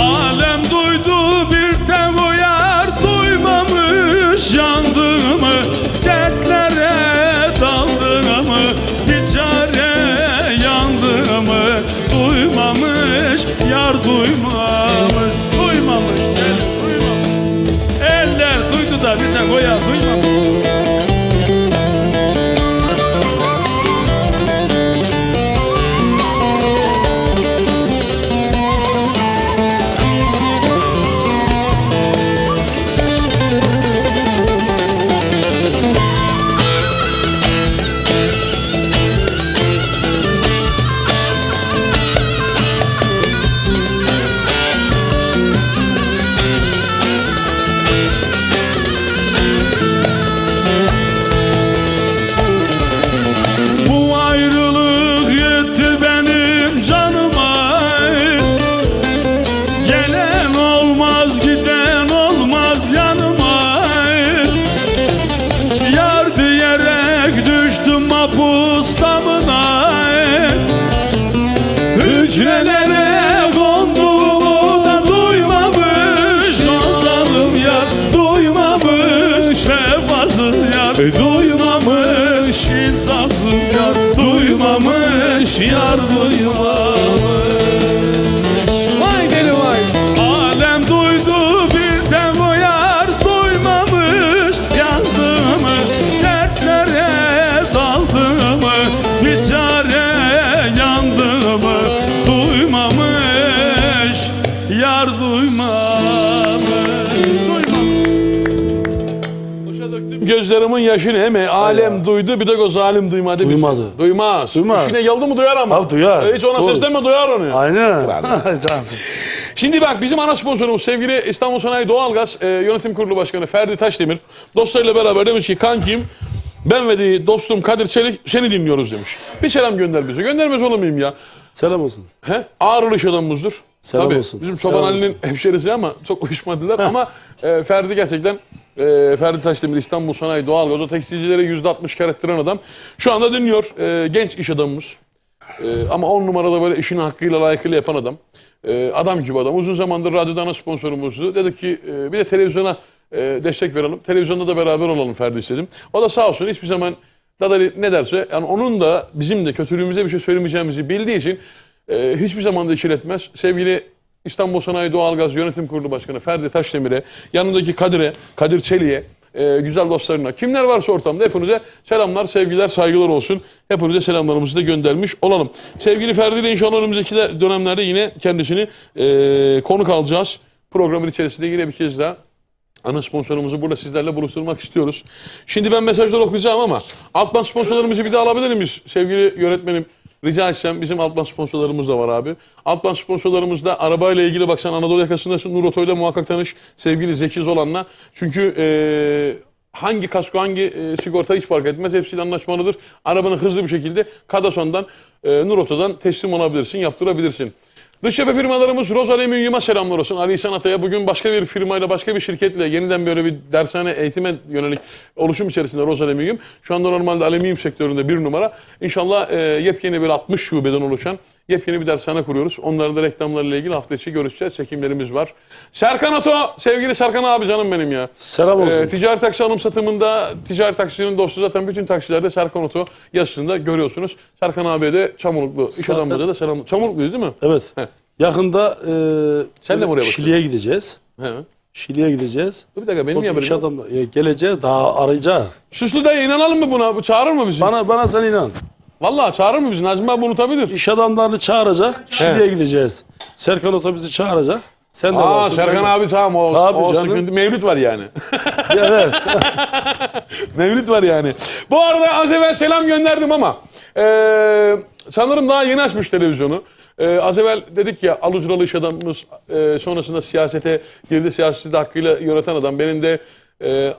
Alem duydu bir de bu yar, duymamış yandığımı, dertlere daldığımı, bir çare yandığımı, duymamış yar, duymamış, duymamış, duymamış. Eller duydu da bir de bu yar duymamış. Hücrelere konduğumu da duymamış. O zalim yar duymamış, vefasız yar duymamış, insafsız yar duymamış, yar duymamış. Vay deli vay. Alem duydu bir de bu yar, duymamış yandığımı, dertlere daldığımı, bir çare yandığımı, duymamış yar, duymamış. Gözlerimin yaşını hemen alem duydu bir de o zalim duymadı. Duymadı. Duymaz. Duymaz. İşine geldi mi duyar ama. Abi duyar. Hiç ona Doğru. seslenme duyar onu. Aynen. Cansın. Şimdi bak bizim ana sponsorumuz sevgili İstanbul Sanayi Doğalgaz Yönetim Kurulu Başkanı Ferdi Taşdemir dostlarıyla beraber demiş ki kankim ben ve dostum Kadir Çelik seni dinliyoruz demiş. Bir selam gönder bize. Göndermez olur muyum ya? Selam olsun. He? Ağrılı iş adamımızdır. Selam Tabii, olsun. Bizim Selam Çoban Ali'nin hemşerisi ama çok uyuşmadılar ama Ferdi gerçekten Ferdi Taşdemir İstanbul Sanayi Doğalgaz o tekstilcilere %60 kar ettiren adam. Şu anda dinliyor. Genç iş adamımız. Ama 10 numarada böyle işini hakkıyla layıkıyla yapan adam. Adam gibi adam. Uzun zamandır radyoda ana sponsorumuzdu. Dedik ki bir de televizyona destek verelim. Televizyonda da beraber olalım Ferdi istedim. O da sağ olsun hiçbir zaman Dadali ne derse yani onun da bizim de kötülüğümüze bir şey söylemeyeceğimizi bildiği için hiçbir zaman da ikiletmez. Sevgili İstanbul Sanayi Doğalgaz Yönetim Kurulu Başkanı Ferdi Taşdemir'e, yanındaki Kadir Çelik'e, güzel dostlarına, kimler varsa ortamda hepinize selamlar, sevgiler, saygılar olsun. Hepinize selamlarımızı da göndermiş olalım. Sevgili Ferdi ile inşallah önümüzdeki dönemlerde yine kendisini konuk alacağız. Programın içerisinde yine bir kez daha ana sponsorumuzu burada sizlerle buluşturmak istiyoruz. Şimdi ben mesajları okuyacağım ama alttan sponsorlarımızı bir daha alabilir miyiz? Sevgili yönetmenim rica etsem bizim alttan sponsorlarımız da var abi. Alttan sponsorlarımız da arabayla ilgili bak sen Anadolu yakasındasın. Nur Oto'yla muhakkak tanış sevgili Zeki Zolan'la. Çünkü hangi kasko hangi sigorta hiç fark etmez. Hepsiyle anlaşmalıdır. Arabanı hızlı bir şekilde Kadason'dan Nur Oto'dan teslim alabilirsin, yaptırabilirsin. Dış cephe firmalarımız Roz Alüminyum'a selamlar olsun. Ali İhsan Atay'a bugün başka bir firmayla, başka bir şirketle yeniden böyle bir dershane eğitime yönelik oluşum içerisinde Roz Alüminyum. Şu anda normalde alüminyum sektöründe bir numara. İnşallah yepyeni bir 60 şubeden oluşan yepyeni bir dershane kuruyoruz. Onların da reklamlarıyla ilgili hafta içi görüşeceğiz. Çekimlerimiz var. Serkan Oto, sevgili Serkan abi canım benim ya. Selam olsun. Ticari taksi alım satımında, ticari taksinin dostu zaten bütün taksilerde Serkan Oto yazısında görüyorsunuz. Serkan abiye de Çamurluklu iş Zaten- adamımıza da selam. Çamurlukluydu değil mi? Evet. Heh. Yakında Sen de mi oraya Şili'ye gideceğiz. He. Şili'ye gideceğiz. Bir dakika benim niye Orada iş haberim yok? adamla geleceğiz. Daha arayacağız. Süslü dayı inanalım mı buna? Bu çağırır mı bizi? Bana sen inan. Vallahi çağırır mı bizi? Nazmi abi unutabilir. İş adamlarını çağıracak. Şili'ye gideceğiz. Serkan Ota bizi çağıracak. Sen de varsın. Serkan Ben- abi tamam o, Tabii o canım. sıkıntı. Mevlüt var yani. Evet. Mevlüt var yani. Bu arada az evvel selam gönderdim ama sanırım daha yeni açmış televizyonu. Az evvel dedik ya alucralı iş adamımız sonrasında siyasete girdi. Siyaseti de hakkıyla yöneten adam. Benim de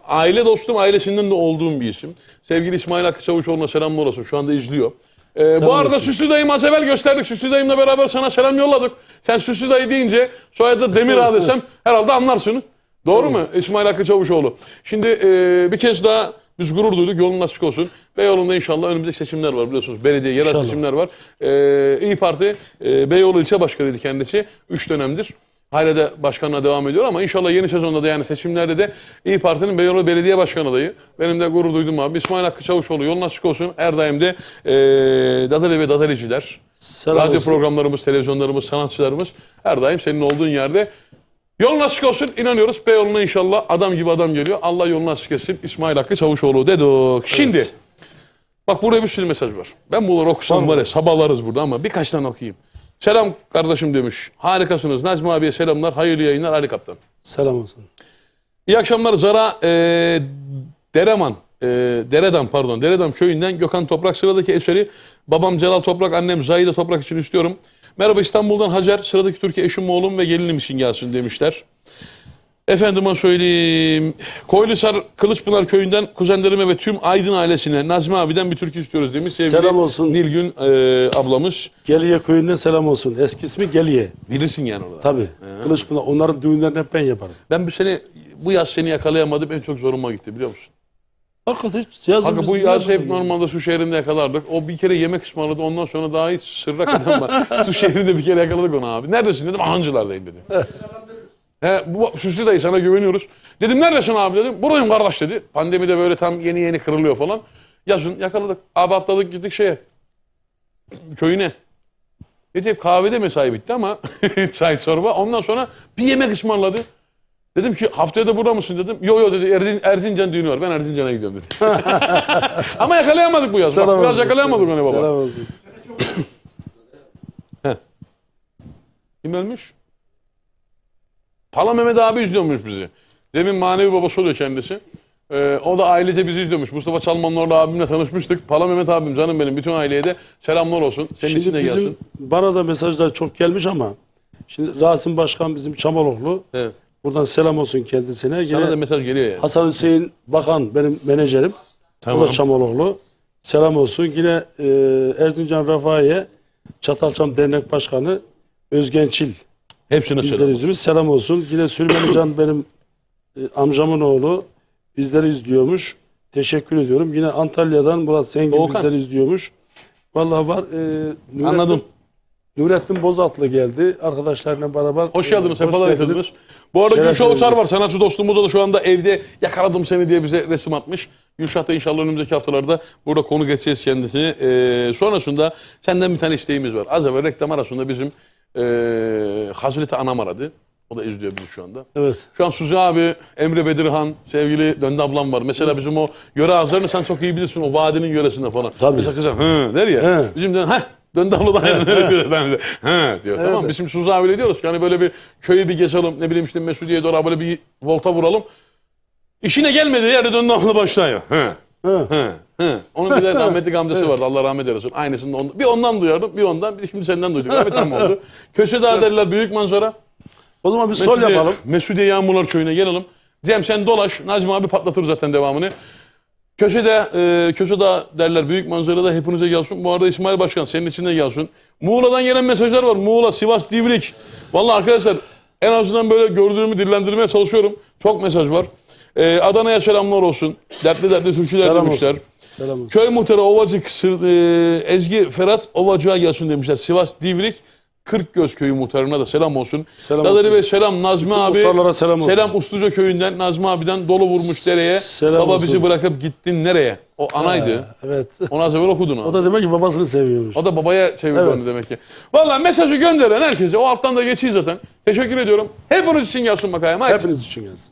aile dostum, ailesinden de olduğum bir isim. Sevgili İsmail Hakkı Çavuşoğlu'na selamlar olsun. Şu anda izliyor. Bu arada olsun. Süslü dayım az evvel gösterdik. Süslü dayımla beraber sana selam yolladık. Sen Süslü dayı deyince soyadı Demir Ağa desem herhalde anlarsın. Doğru mu? İsmail Hakkı Çavuşoğlu. Şimdi bir kez daha biz gurur duyduk. Yolun açık olsun. Beyoğlu'nda inşallah önümüzde seçimler var biliyorsunuz. Belediye, yerel İnşallah. seçimler var. İYİ Parti Beyoğlu ilçe başkanıydı kendisi. 3 dönemdir. Hala da başkanlığa devam ediyor ama inşallah yeni sezonda da yani seçimlerde de İYİ Parti'nin Beyoğlu Belediye Başkanı adayı. Benim de gurur duydum abi. İsmail Hakkı Çavuşoğlu yolun açık olsun. Her daim de Dadali ve Dadaliciler, Selam radyo olsun. programlarımız, televizyonlarımız, sanatçılarımız her daim senin olduğun yerde. Yolun açık olsun. İnanıyoruz. Beyoğlu'na inşallah adam gibi adam geliyor. Allah yolunu açık etsin. İsmail Hakkı Çavuşoğlu dedik. Şimdi bak buraya bir sürü mesaj var. Ben bunları okusam var ya sabahlarız burada ama birkaç tane okuyayım. Selam kardeşim demiş. Harikasınız. Nazmi abiye selamlar. Hayırlı yayınlar Ali Kaptan. Selam olsun. İyi akşamlar Zara Deredam köyünden Gökhan Toprak sıradaki eseri babam Celal Toprak, annem Zahide Toprak için istiyorum. Merhaba İstanbul'dan Hacer sıradaki Türkiye eşim oğlum ve gelinim için gelsin demişler. Efendime söyleyeyim. Koylusar Kılıçpınar köyünden kuzenlerime ve tüm Aydın ailesine Nazmi abiden bir türkü istiyoruz demiş. Sevgili Selam olsun. Nilgün ablamız. Geliye köyünden selam olsun. Eski ismi Geliye. Bilirsin yani orada. Tabii. Kılıçpınar. Onların düğünlerini hep ben yaparım. Ben bu yaz seni yakalayamadım en çok zoruma gitti biliyor musun? Hakikaten hiç yazın Kanka biz bu ne yaz hep yapalım ya? normalde su şehrinde yakalardık. O bir kere yemek ısmarladı ondan sonra daha hiç sırra kadar var. Su şehrinde bir kere yakaladık onu abi. Neredesin dedim Ahancılardayım dedi. Bu Süslü dayı sana güveniyoruz. Dedim neredesin abi dedim. Buradayım kardeş dedi. Pandemide böyle tam yeni kırılıyor falan. Yazın yakaladık. Abi atladık gittik köyüne. Gece kahvede mesai bitti ama çay çorba. Ondan sonra bir yemek ısmarladı. Dedim ki haftaya da burada mısın dedim. Yo dedi Erzincan düğünü var. Ben Erzincan'a gidiyorum dedi. Ama yakalayamadık bu yaz. Bak, Selam biraz olsun. yakalayamadık onu baba. Selam olsun. Kim ölmüş? Pala Mehmet abi izliyormuş bizi. Demin manevi babası oluyor kendisi. O da ailece bizi izliyormuş. Mustafa Çalmanlıoğlu abimle tanışmıştık. Pala Mehmet abim canım benim. Bütün aileye de selamlar olsun. Senin için Şimdi de bizim gelsin. bana da mesajlar çok gelmiş ama şimdi Rasim Başkan bizim Çamaloğlu. Evet. Buradan selam olsun kendisine. Sana Yine da mesaj geliyor yani. Hasan Hüseyin Bakan benim menajerim. Tamam. O da Çamaloğlu. Selam olsun. Yine Erzincan Rafai'ye Çatalçam Dernek Başkanı Özgen Çil. Hepsine Bizleri selam. izliyoruz. Selam olsun. Yine Süleyman Can benim amcamın oğlu. Bizleri izliyormuş. Teşekkür ediyorum. Yine Antalya'dan Murat Sengin Doğukan. bizleri izliyormuş. Vallahi var. Anladım. Nurettin Bozatlı geldi. Arkadaşlarla beraber. Hoş geldiniz. Hoş Sefalar geldiniz. getirdiniz. Bu arada Şeref Gülşah Uçar var. verdiniz. Sanatçı dostumuz da şu anda evde yakaladım seni diye bize resim atmış. Gülşah da inşallah önümüzdeki haftalarda burada konu geçeceğiz kendisini. Sonrasında senden bir tane isteğimiz var. Az evvel reklam arasında bizim Hazreti Anam aradı. O da izliyor bizi şu anda. Evet. Şu an Suzi abi, Emre Bedirhan, sevgili Döndü ablam var. Mesela bizim o yöre ağızlarını sen çok iyi bilirsin. O vadinin yöresinde falan. Tabii. Mesela kızım hı der ya. He. Bizim de Döndü abla da aynen öyle diyor. He diyor. Tamam Evet. biz şimdi Suzi abiyle diyoruz ki hani böyle bir köyü bir gezelim. Ne bileyim işte Mesudiye'ye doğru böyle bir volta vuralım. İşine gelmediği yerde Döndü abla başlıyor. He. He. Onun bir de rahmetli amcası vardı. Allah rahmet eylesin. Aynısını bir ondan duyardım, bir ondan, bir de şimdi senden duyduk. Rahmet amma oldu. Köşe Dağı derler, büyük manzara. O zaman bir sol yapalım. Mesudiye Yağmurlar Köyü'ne gelelim. Cem sen dolaş. Nazmi abi patlatır zaten devamını. Köşe Dağı derler, büyük manzarada hepinize gelsin. Bu arada İsmail Başkan senin için de gelsin. Muğla'dan gelen mesajlar var. Muğla, Sivas, Divrik. Vallahi arkadaşlar en azından böyle gördüğümü dillendirmeye çalışıyorum. Çok mesaj var. Adana'ya selamlar olsun. Dertli türküler Selam demişler. olsun. Selam olsun. Köy muhtarı Ovacık, Ezgi Ferhat Ovacık'a gelsin demişler. Sivas Divrik, Kırkgöz köyü muhtarına da selam olsun. Selam Dadeli olsun. Bey selam, Nazmi Bütün abi. muhtarlara selam olsun. Selam Usluca köyünden, Nazmi abiden dolu vurmuş dereye. Selam Baba olsun. bizi bırakıp gittin nereye? O anaydı. Evet. Onu az evvel okudun O da demek ki babasını seviyormuş. O da babaya çevirdi Evet. onu demek ki. Vallahi mesajı gönderen herkese o alttan da geçiyor zaten. Teşekkür ediyorum. Hepiniz için gelsin bakayım. Haydi. Hepiniz için gelsin.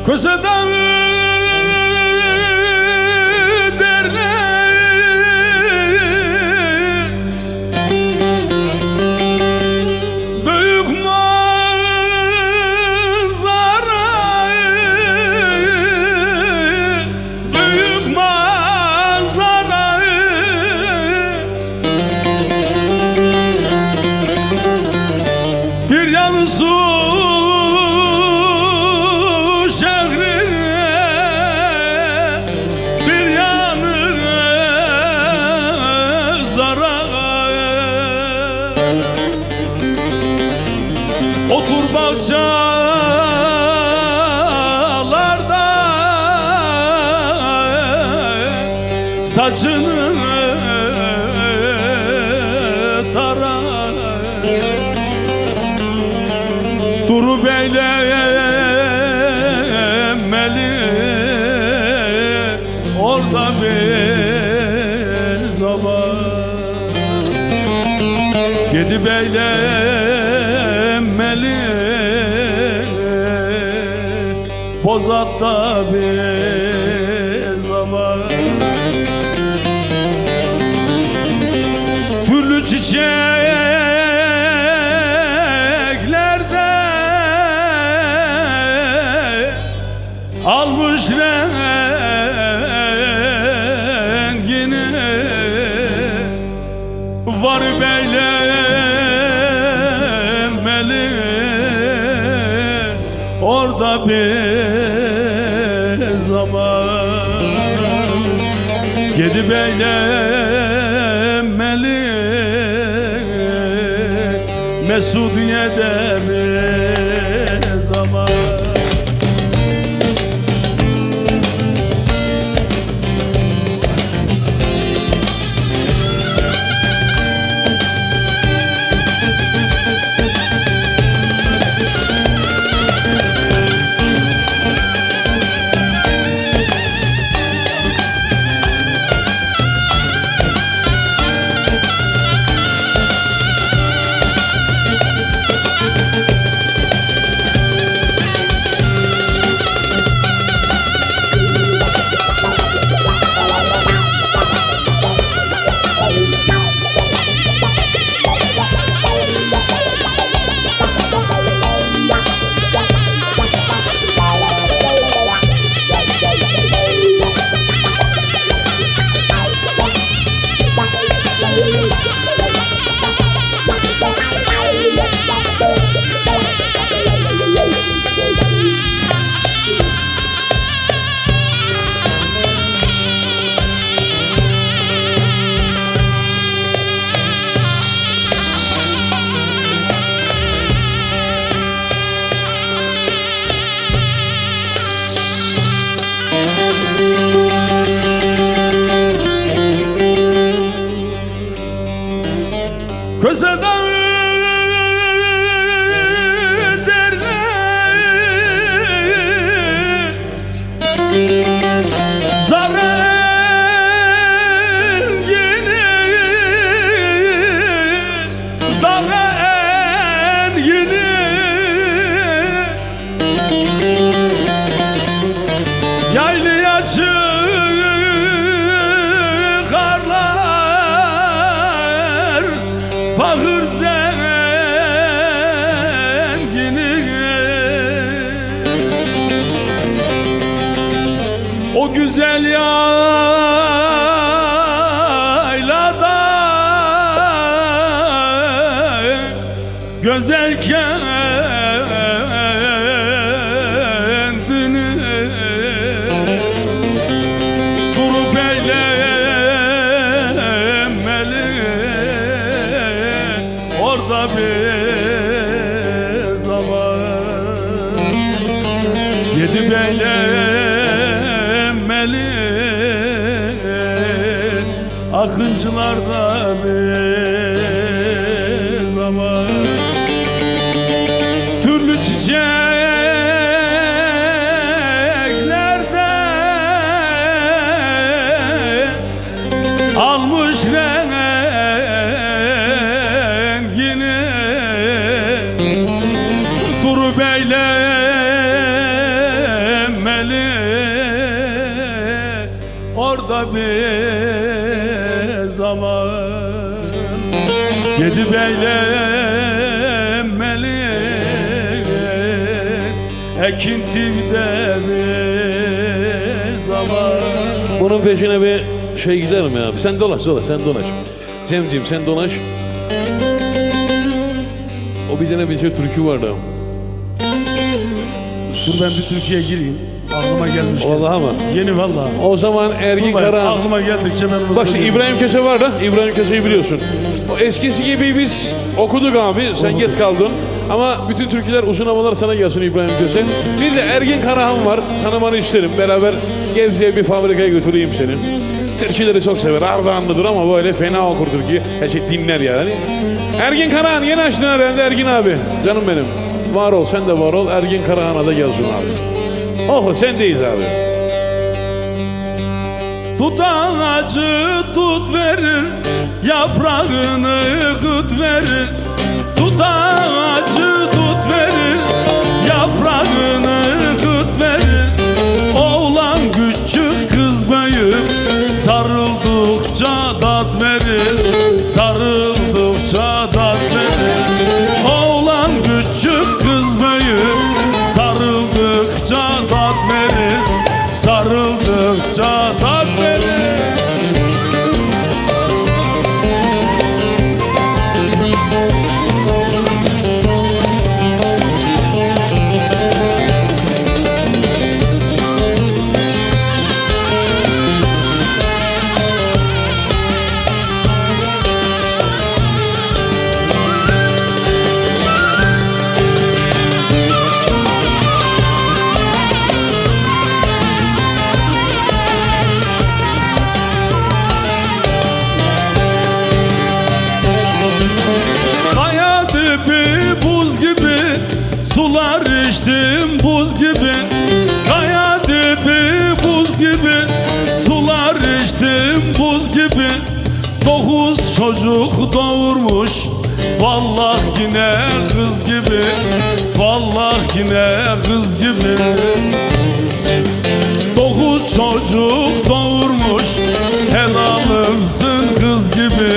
Köse Dağı derler, büyük manzara, büyük manzara. Bir yanı su şehrine, bir yanı zarar. Otur bahçelerde saçını tara. Durup eylemeli orada bir zaman. Gidip eylemeli Bozat'ta bir zaman Türlü çiçeklerde almış rengini var beylemeli orada bir zaman Yedi beylemeli Mesudiye'de bir zaman Köse dağı derler Zaren yeni Yaylıya çıkarlar Fakir zengini O güzel yaylada Güzel kendini Durup eylemeli Orada bir zaman Yedi beylemeli Akıncılarda bir zaman Türlü çiçeklerde almış rengini Durup eylemeli orada bir zaman Yedi beylemeli Ekintivde bir zaman Bunun peşine bir şey giderim ya. Sen dolaş. Cemciğim sen dolaş. O bir tane bir şey türkü vardı. Dur ben bir Türkiye'ye gireyim. Aklıma gelmiş. Vallahi mı? Yeni vallahi. O zaman Ergin Karahan. Aklıma geldikçe ben onu Bak şimdi söyleyeyim. İbrahim Köse var da, İbrahim Köse'yi biliyorsun. O eskisi gibi biz okuduk abi, sen geç kaldın. Ama bütün türküler, uzun havalar sana gelsin İbrahim Köse. Bir de Ergin Karahan var, tanımanı isterim. Beraber Gebze'ye bir fabrikaya götüreyim seni. Türküleri çok sever, Ardahanlıdır ama böyle fena okur türküyü. Her şey dinler yani. Ergin Karahan, yeni açtın herhalde Ergin abi. Canım benim. Var ol, sen de var ol. Ergin Karahan'a da gelsin abi. Oh, sendeyiz abi. Tut ağacı tut verir, yaprağını kıt verir. Tut ağacı tut verir, yaprağını kıt verir. Oğlan küçük kız büyük, sarıldıkça tat verir, sarıldıkça tat verir. Oğlan küçük kız büyük, sarıldıkça tat verir, sarıldıkça tat verir. Kaya dibi buz gibi, sular içtim buz gibi. Kaya dibi buz gibi, sular içtim buz gibi. 9 çocuk doğurmuş, vallahi yine kız gibi, vallahi yine kız gibi. 9 çocuk doğurmuş, helalımsın kız gibi,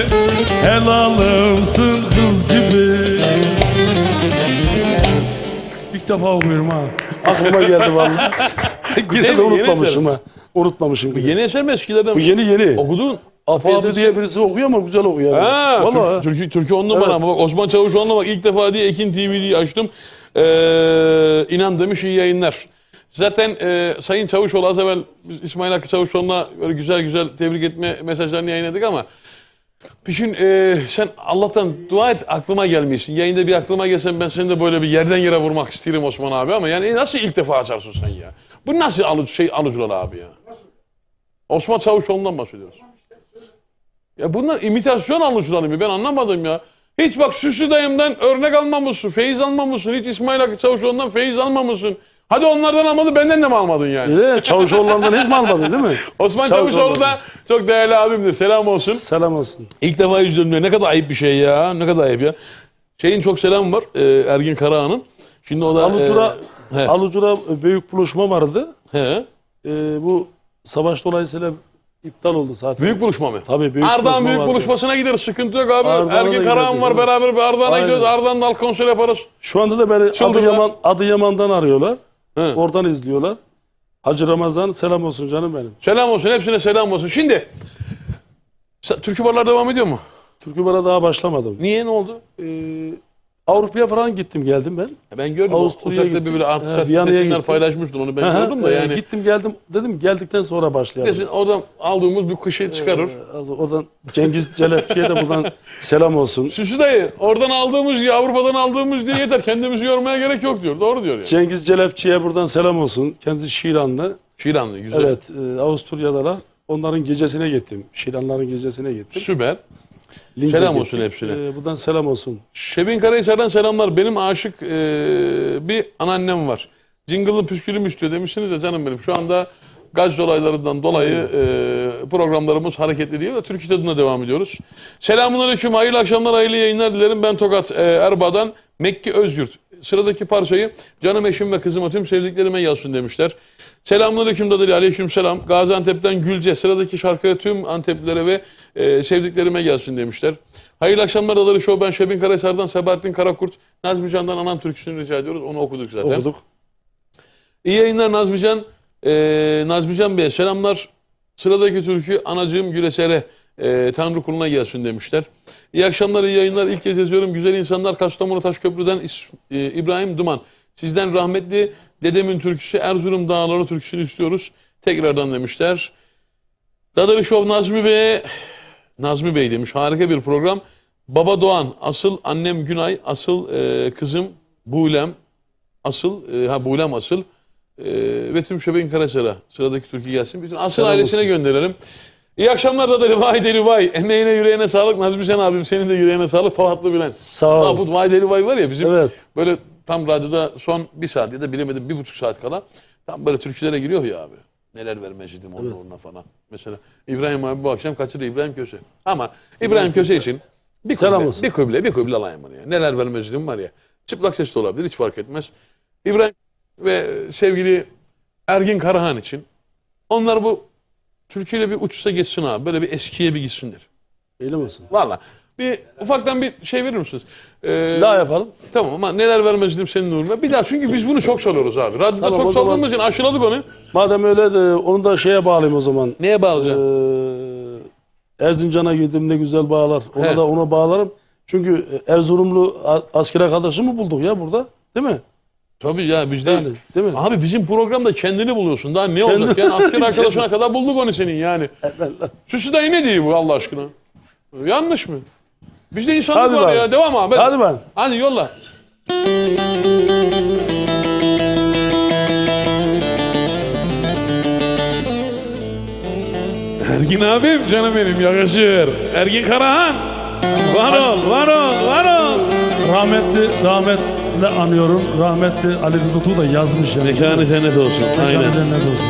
helalımsın kız gibi. İlk defa okuyorum ha. Aklıma geldi vallahi. Yine de yeni unutmamışım eser. ha. Unutmamışım. Yeni eser mi eskilerden Bu mi? yeni. Okudun. Apazi diye birisi okuyor ama güzel okuyor. Ha, Vallahi. Türkü 10 numara Evet. ama bak Osman Çavuşoğlu'na bak ilk defa diye Ekin TV'yi açtım. İnan demiş iyi yayınlar. Zaten Sayın Çavuşoğlu az evvel biz İsmail Hakkı Çavuşoğlu'na böyle güzel tebrik etme mesajlarını yayınladık ama Pişin sen Allah'tan dua et aklıma gelmişsin. Yayında bir aklıma gelsen ben seni de böyle bir yerden yere vurmak isterim Osman abi ama yani nasıl ilk defa açarsın sen ya? Bu nasıl alıcılar abi ya? Osman Çavuşoğlu'ndan bahsediyoruz. Ya bunlar imitasyon alıcıları mı? Ben anlamadım ya. Hiç bak Süslü dayımdan örnek almamışsın, feyiz almamışsın. Hiç İsmail Hakkı Çavuşoğlu'ndan feyiz almamışsın. Hadi onlardan almadın, benden de mi almadın yani? Çavuşoğullarından hiç mi almadın değil mi? Osman Çavuşoğlu da çok değerli abimdir. Selam olsun. Selam olsun. İlk defa izliyorum diyor. Ne kadar ayıp bir şey ya. Ne kadar ayıp ya. Şeyin çok selam var. Ergin Karahan'ın. Şimdi o da... Alucura büyük buluşma vardı. He. Bu savaş dolayısıyla iptal oldu zaten. Büyük buluşma mı? Tabii büyük Ardahan buluşma büyük vardı. buluşmasına gideriz. Sıkıntı yok abi. Ardahan'a Ergin da Karahan giderdik, var. evet. Beraber bir Ardahan'a Aynen. gidiyoruz. Ardahan'da halk konseri yaparız. Şu anda da beni Çıldılar. Adıyaman'dan arıyorlar. He. Oradan izliyorlar. Hacı Ramazan selam olsun canım benim. Selam olsun. Hepsine selam olsun. Şimdi türkü barlar devam ediyor mu? Türkü bara daha başlamadım. Niye? Ne oldu? Avrupa'ya falan gittim geldim ben. Ben gördüm. Avusturya'ya Uzakta bir gittim. böyle artist Viyana'ya resimler gittim. paylaşmıştın. Onu ben gördüm da yani. Gittim geldim dedim geldikten sonra başlayalım. Kesin oradan aldığımız bir kışı çıkarır. Oradan Cengiz Celepçi'ye de buradan selam olsun. Süsü dayı oradan aldığımız diye Avrupa'dan aldığımız diye yeter. Kendimizi yormaya gerek yok diyor. Doğru diyor yani. Cengiz Celepçi'ye buradan selam olsun. Kendisi Şiranlı. Şiranlı güzel. Evet, Avusturya'dalar. Onların gecesine gittim. Şiranların gecesine gittim. Süper. Linz'e Selam gittik. olsun hepsine. Buradan selam olsun. Şebin Karahisar'dan selamlar. Benim aşık bir anneannem var. Jingle'ın püskülüm istiyor demişsiniz ya canım benim. Şu anda gaz olaylarından dolayı programlarımız hareketli değil de Türkiye tadına devam ediyoruz. Selamünaleyküm, hayırlı akşamlar, hayırlı yayınlar dilerim. Ben Tokat Erbaa'dan Mekki Özyurt. Sıradaki parçayı canım eşim ve kızıma tüm sevdiklerime yazsın demişler. Selamünaleyküm Dadeli, aleykümselam. Gaziantep'ten Gülce. Sıradaki şarkı tüm Anteplilere ve sevdiklerime gelsin demişler. Hayırlı akşamlar Dadeli Show. Ben Şebin Karahisar'dan Sebahattin Karakurt. Nazmi Can'dan Anam türküsünü rica ediyoruz. Onu okuduk zaten. Okuduk. İyi yayınlar Nazmi Can. Nazmi Can Bey'e selamlar. Sıradaki türkü Anacığım Güleser'e Tanrı kuluna gelsin demişler. İyi akşamlar, iyi yayınlar. İlk kez yazıyorum. Güzel insanlar Kastamonu Taşköprü'den İbrahim Duman. Sizden rahmetli dedemin türküsü Erzurum Dağları türküsünü istiyoruz. Tekrardan demişler. Dadeli Show Nazmi Bey demiş. Harika bir program. Baba Doğan, asıl annem Günay, asıl kızım Buğlem, Buğlem asıl. Ve tüm Şebin Karahisar'a sıradaki türkü gelsin. Bütün asıl Selam ailesine olsun. gönderelim. İyi akşamlar Dadeli. Vay deli vay. Emeğine yüreğine sağlık. Nazmi Can abim senin de yüreğine sağlık. Tohatlı Bülent. Sağ ol. Bu Vay deli vay var ya bizim Evet. böyle tam radyoda son 1 saat ya da bilemedim 1,5 saat kala tam böyle türkülere giriyor ya abi. Neler vermezdim onun uğruna falan. Mesela İbrahim abi bu akşam kaçırdı İbrahim Köse. Ama İbrahim Köse için Bir Selam kuble, olsun. bir kuble alayım bunu ya. Neler vermezliğim var ya. Çıplak ses de olabilir, hiç fark etmez. İbrahim ve sevgili Ergin Karahan için onlar bu Türkiye'yle bir uçsa geçsin abi. Böyle bir eskiye bir gitsinler. Öyle misin? Valla. Bir ufaktan bir şey verir misiniz? Daha yapalım. Tamam ama neler vermezdim senin uğruna. Bir daha çünkü biz bunu çok çalıyoruz abi. Radyoda Tamam, o çok zaman- çaldığımız için aşıladık onu. Madem öyle de onu da şeye bağlayayım o zaman. Neye bağlayacaksın? Erzincan'a girdim ne güzel bağlar. Ona He. da ona bağlarım. Çünkü Erzurumlu asker arkadaşı mı bulduk ya burada? Değil mi? Tabii ya bizde. Yani, değil mi? Abi bizim programda kendini buluyorsun. Daha ne olacak? Yani asker arkadaşına kadar bulduk onu senin yani. Süsü dayı ne diyor bu Allah aşkına? Yanlış mı? Bizde insanlık Hadi var bari. ya. Devam abi. Hadi ben. Hadi yolla. Ergin abim canım benim yakışır. Ergin Karahan. Var ol, var ol, var ol. Rahmetle anıyorum. Rahmetli Ali Rıza da yazmış yani. Mekanı cennet olsun. Aynen. Mekanı cennet olsun.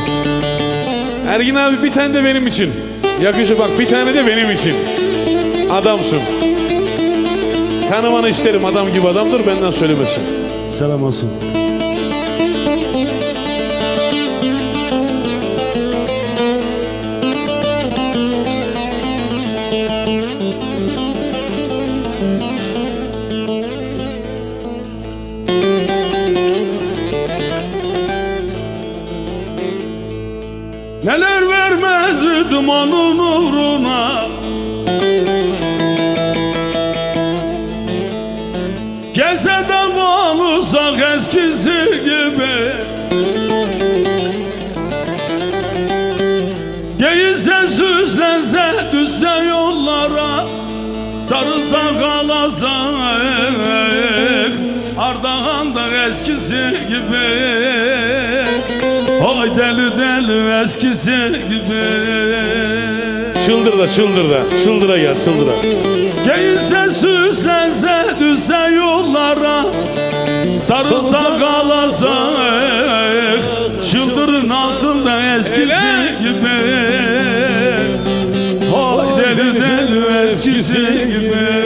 Ergin abi bir tane de benim için. Yakışır bak bir tane de benim için. Adamsın. Tanımanı isterim adam gibi adamdır benden söylemesin. Selam olsun. Neler vermezdim onun uğruna, Gezeden bağlısak eskisi gibi. Geyilse süslense düşse yollara, sarılsa kalasak Ardahan'da eskisi gibi. Oy deli deli eskisi gibi. Çıldır da çıldır da. Çıldıra gel çıldıra. Geyilse süslense düşse yollara, sarılsa kalasak çıldırın altında eskisi gibi. Oy deli deli eskisi gibi.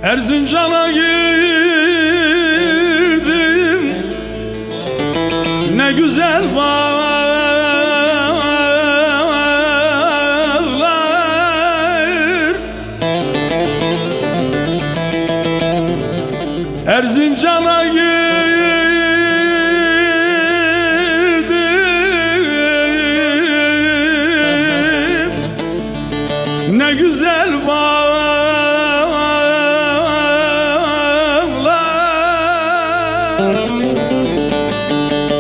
Erzincan'a girdim, ne güzel bağlar. Erzincan'a girdim, ne güzel bağlar.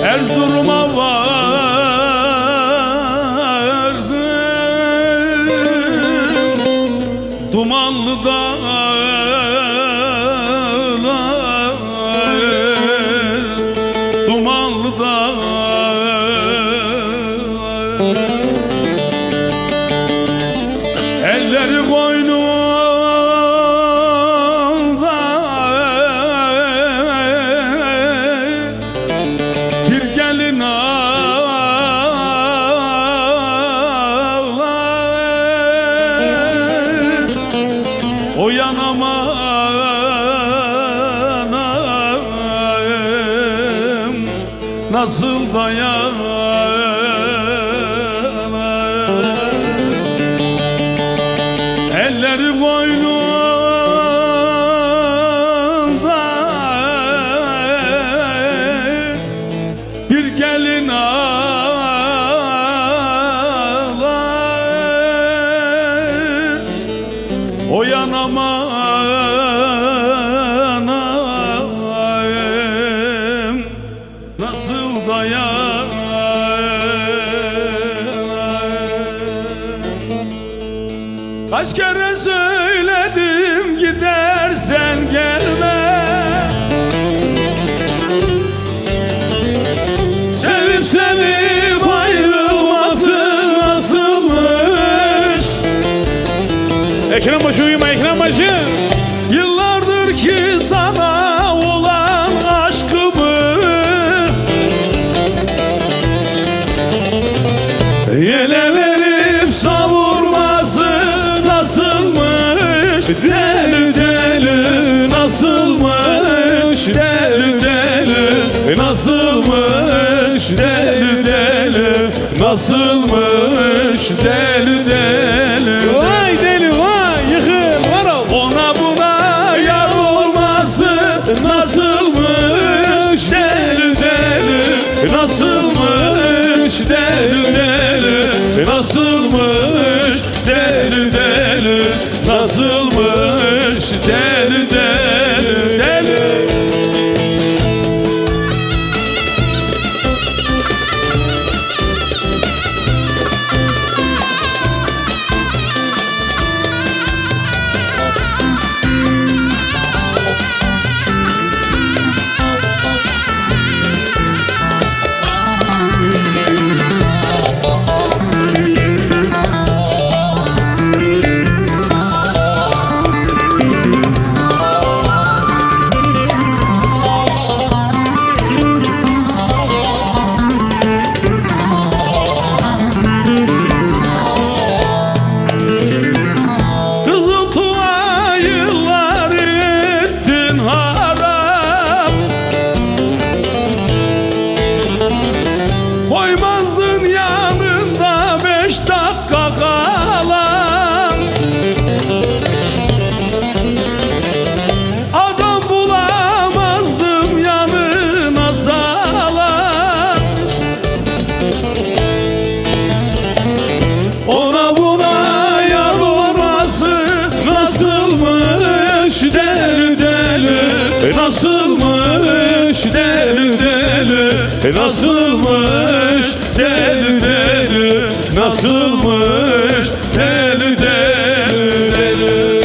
Erzurum'a vardım, dumanlı dağlar, dumanlı dağlar. Elleri koynunda bir gelin ağlar. O yanamanım nasıl dayanar. Elleri boynunda bir gelin ağlar. dayanamam, nasıl dayanamam. Kaç kere söyledim gidersen gelme, sevip sevip ayrılması nasılmış? Ekran başı uyuma, ekran başı. Yıllardır ki sana olan aşkımı yele verip savurması nasılmış? Deli deli nasılmış? Deli deli nasılmış? Deli deli nasılmış? Deli deli. Vay deli vay, yıkıl var ol. Ona buna yar olması nasılmış? Deli deli nasılmış? Deli deli nasılmış? Deli deli nasılmış? Deli deli deli. Kızıl tuğa yıllar ettin harap, koymazdın yanında 5 dakika kalan. Adam bulamazdım yanına salan. Ona buna yar olması nasılmış? Deli deli nasılmış? Deli deli nasılmış? Deli deli nasılmış? Deli deli deli.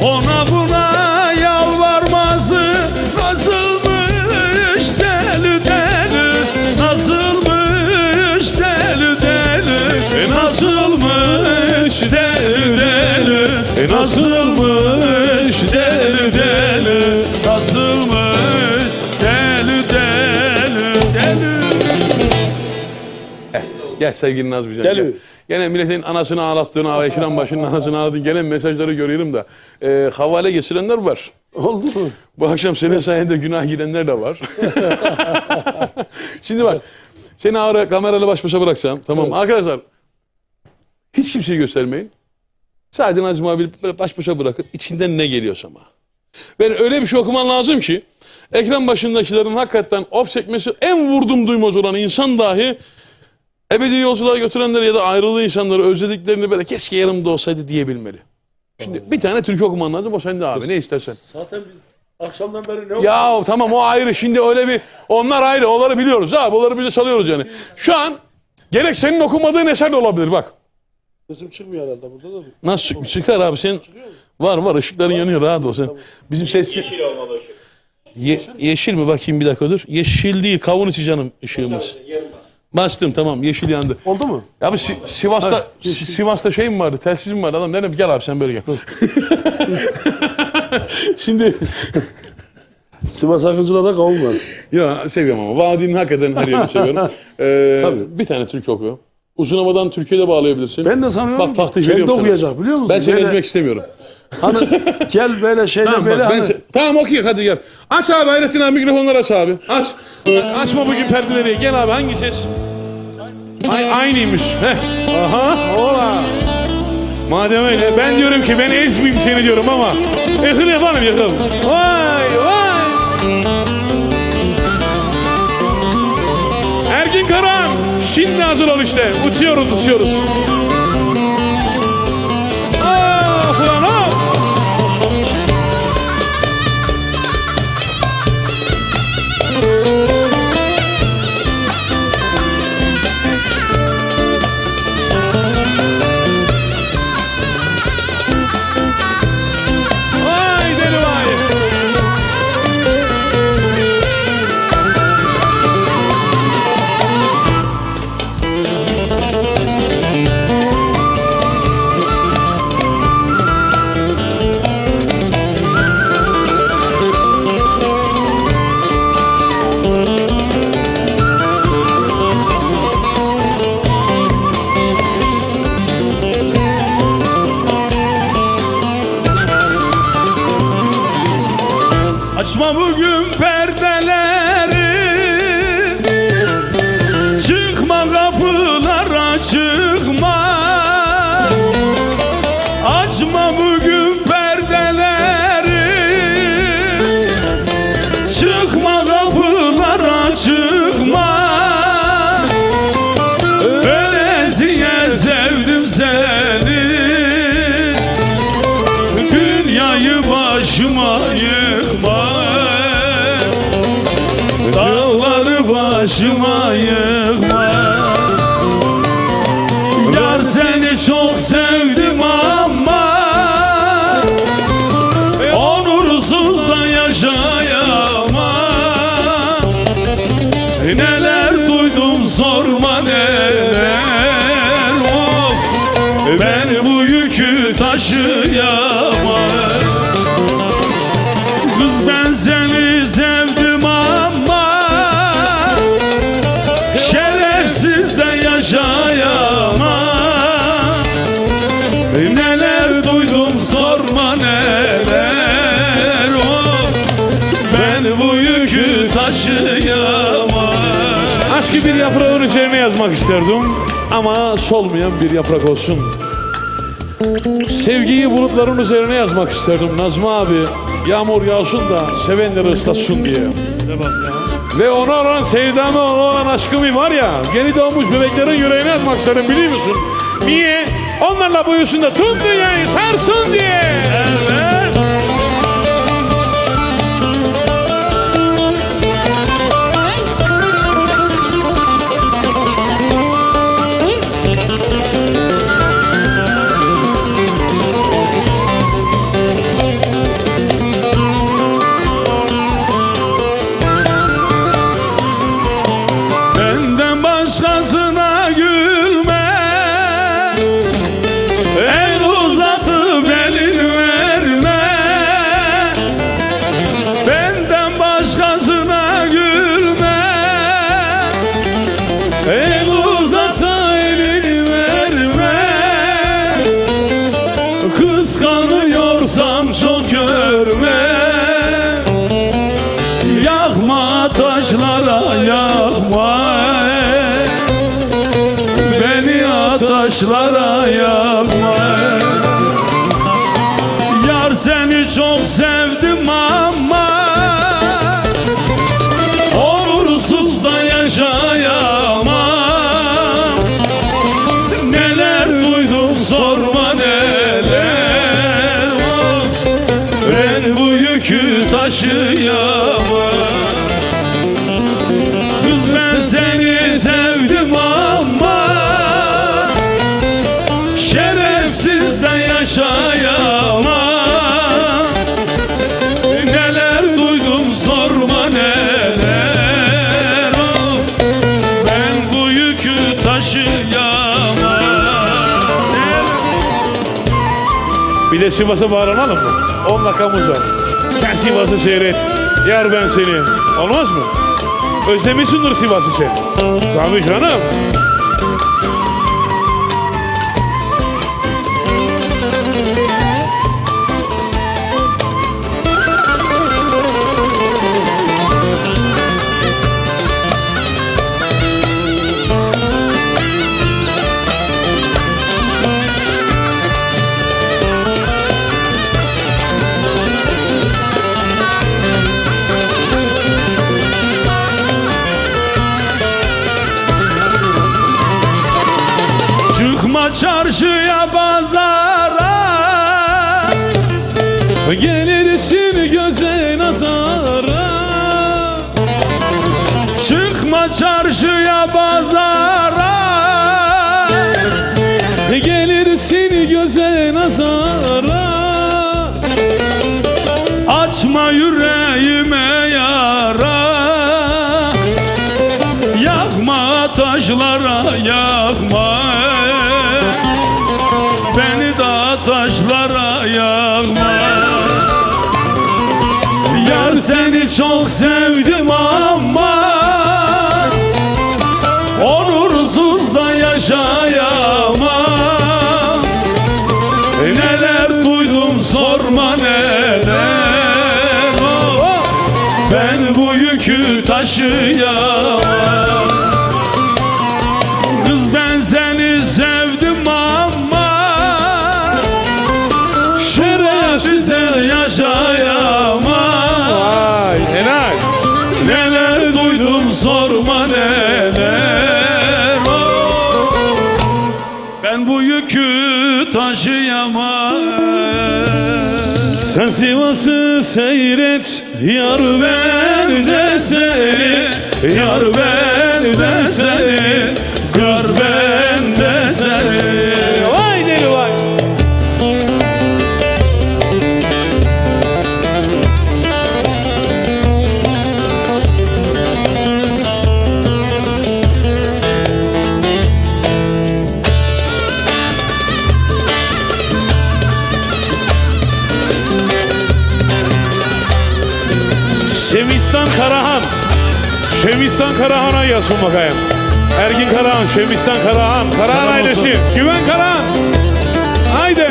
Ona buna yalvarması nasılmış? Deli deli nasılmış? Deli deli nasılmış? Deli deli nasılmış? Deli deli nasılmış? Deli deli deli. Gel sevgili Nazmican. Deli. Gel. Gene milletin anasını ağlattığını, ekran başının anasını ağlattığını gelen mesajları görüyorum da havale geçirenler var. Oldu mu? Bu akşam senin sayende günah girenler de var. Şimdi bak, seni ağrı kamerayla baş başa bıraksam, tamam mı? Arkadaşlar, hiç kimseyi göstermeyin. Sadece Nazım abi böyle baş başa bırakın, içinden ne geliyorsa ama. Ben öyle bir şey okuman lazım ki, ekran başındakilerin hakikaten of çekmesi en vurdum duymaz olan insan dahi, ebedi yolculuğa götürenleri ya da ayrıldığı insanları özlediklerini böyle keşke yanımda olsaydı diyebilmeli. Şimdi bir tane türkü okuman lazım, o sende abi, ne istersen. Zaten biz akşamdan beri ne Ya tamam, o ayrı, şimdi öyle bir, onlar ayrı, onları biliyoruz abi, onları biz de salıyoruz yani. Şu an gerek senin okumadığın eser de olabilir bak. sesim çıkmıyor herhalde burada da. Nasıl çıkar abi, sen var ışıkların yanıyor, rahat ol sen. Bizim ses yeşil olmalı ışık. Yeşil mi, bakayım bir dakika dur. Yeşil değil, kavun içi canım ışığımız. Bastım, tamam, yeşil yandı. Oldu mu? Ya Sivas'ta şey mi vardı, telsiz mi vardı, adam dedim gel abi sen böyle gel. Şimdi Sivas Akıncılar'da kavun var. ya seviyorum ama vadinin hakikaten her yerini seviyorum. Tabii. Bir tane Türk oku. Uzun havadan Türkiye'de bağlayabilirsin. Ben de sanıyorum Bak taktik kendi veriyorum sana. okuyacak biliyor musun? Ben seni Böyle- ezmek istemiyorum. Hani gel böyle şeyde Tamam, böyle bak, hani... tamam okuyun, hadi gel. Aç abi Hayrettin abi, mikrofonları aç abi. Aç. Açma bugün perdeleri. Gel abi, hangi ses? Aynıymış. Heh. Aha. Ola. Madem öyle, ben diyorum ki ben ezmeyeyim seni diyorum ama. Yakın yapalım, yakalım. Vay vay. Ergin Karan. Şimdi hazır ol işte. Uçuyoruz. Ah Açma bugün perdeleri, çıkma kapılara çıkma. Açma bugün perdeleri, çıkma kapılara çıkma. Ölesiye sevdim seni, dünyayı başıma yıkma. Dağları başıma yıkma. Yar seni çok sevdim ama onursuz da yaşayamam. Neler duydum sorma neler, of, ben bu yükü taşıyamam. Kız ben seni sevdim ama şerefsiz de yaşayamam. Neler duydum sorma neler, oh, ben bu yükü taşıyamam. Aşkı bir yaprağın üzerine yazmak isterdim ama solmayan bir yaprak olsun. Sevgiyi bulutların üzerine yazmak isterdim Nazmi abi. Yağmur yağsın da sevenleri ıslatsın diye. Ve ona olan sevdamı, ona olan aşkımı var ya, yeni doğmuş bebeklerin yüreğine yazmak isterim, biliyor musun? Niye? Onlarla boyusun da tüm dünyayı sarsın diye. Evet. Benden başkasına gülme, el uzatıp elini verme. Benden başkasına gülme, el uzatsa elini verme. Kıskanıyorsam çok görme. Yakma taşlara yakma, beni ataşlara yakma. Yar seni çok sevdim ama onursuz da yaşayamam. Neler duydum sorma neler, oh, ben bu yükü taşıyamam. Kız ben seni sevdim ama şerefsiz de yaşayamam. Neler duydum sorma neler, oh, ben bu yükü taşıyamam. Bir de Sivas'a bağlanalım mı? 10 dakikamız var. Sen Sivas'ı seyret. Yar ben seni. Olmaz mı? Özlemişsindir Sivas'ı sen. Tabii canım. Çıkma çarşıya pazara, gelirsin göze nazara. Çıkma çarşıya pazara, gelirsin göze nazara. Açma yüreğime yara, yakma taşlara yakma. Beni de taşlara yakma. Yar seni çok sevdim ama onursuz da yaşayamam. Neler duydum sorma neler, oh, yükü taşıyamam. Kız ben seni sevdim ama şerefsiz yaşayamam. Vay helal. Neler duydum sorma neler. Oh, ben bu yükü taşıyamam. Sen Sivas'ı seyret, yar ben de seni, yar ben de seni, kız ben de seni. Vay deli vay. Şemistan Karahan. Şemistan Karahan'a yazsın bakayım. Ergin Karahan, Şemistan Karahan. Karahan ailesi. Güven Karahan. Haydi.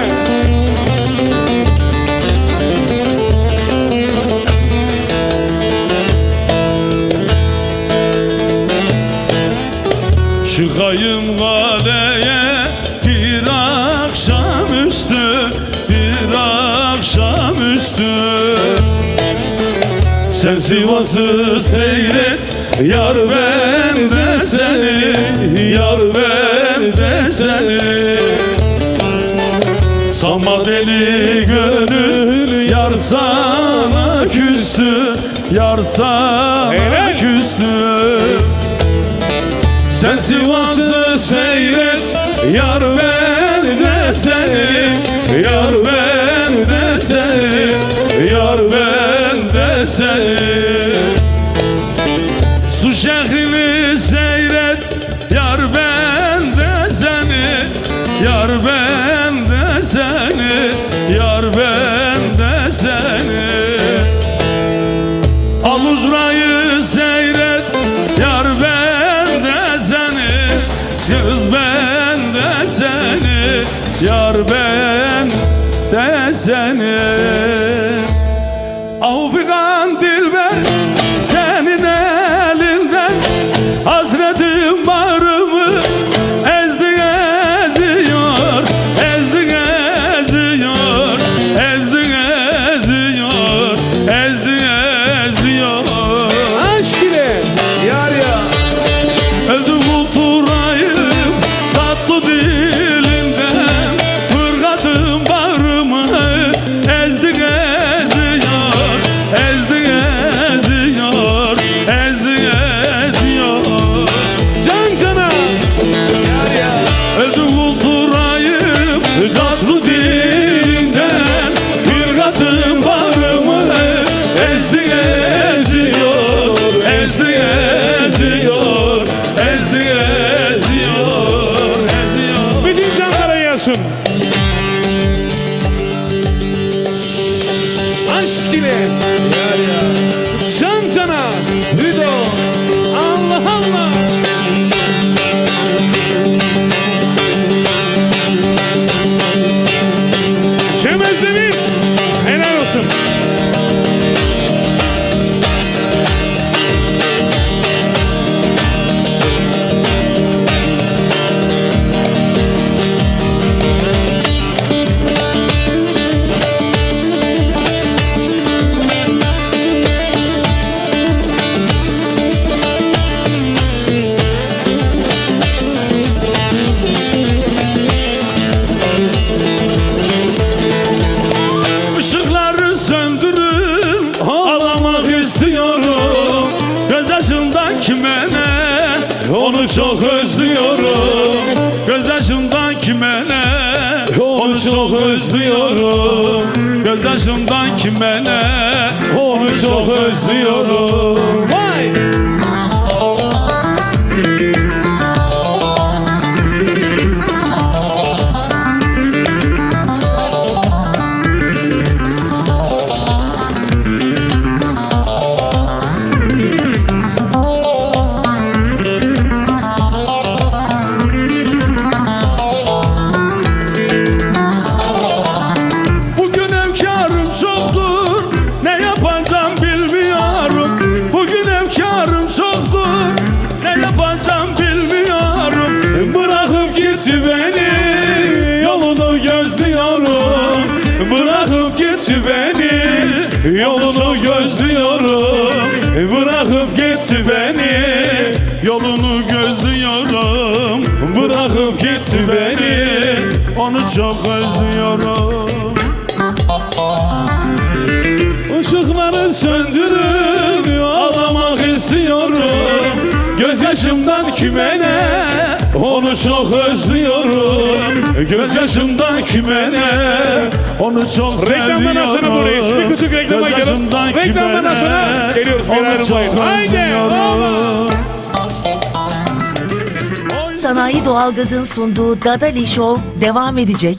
Çıkayım kaleye bir akşamüstü, bir akşamüstü. Sen Sivas'ı seyret, yar ben de seni, yar ben de seni. Sanma deli gönül yar sana küstü, yar sana küstü. Sen Sivas'ı seyret, yar ben de seni, yar ben de seni, yar ben de seni. Su şehrini seyret, yar ben de seni, yar ben de seni, yar ben de seni. Aluzra'yı seyret, yar ben de seni, kız ben de seni, yar ben de seni. Afigan dilber senin elinden, hasretim bağrımı ezdi eziyor, ezdi eziyor, ezdi eziyor, ezdi eziyor. Aşk ile. Yar ya. Öldü kulturayım tatlı dilinden, fırkadım bağrımı ezdi eziyor, ezdi eziyor, ezdi eziyor. Can cana. Yar ya. Öldü kulturayım tatlı dilinden, fırkadım bağrımı ezdi eziyor, ezdi eziyor, ezdi eziyor, eziyor. Bütün canlara yazsın. Aşk ile. Yar ya. Can cana. Hüdo. Allah Allah. Şemezlemin. Helal olsun. Işıkları söndürün, ağlamak istiyorum. Gözyaşımdan kime ne, onu çok özlüyorum. Gözyaşımdan kime ne, onu çok özlüyorum. Gözyaşımdan kime ne, onu çok özlüyorum. Vay! Bugün efkarım çoktur, ne yapacağım bilmiyorum. Bugün gözlüyorum. Bırakıp git beni, yolunu gözlüyorum. Bırakıp git beni, yolunu gözlüyorum. Bırakıp git beni, onu çok özlüyorum. Işıkları söndürüp ağlamak istiyorum. Gözyaşımdan kime ne, onu çok özlüyorum. Gözyaşımdan kime ne, onu çok seviyorum. Reklamdan sonra buradayız. Bir küçük reklama gelin. Reklamdan sonra geliyoruz. Onu çok özlüyorum. Sanayi Doğalgaz'ın sunduğu Dadali Show devam edecek.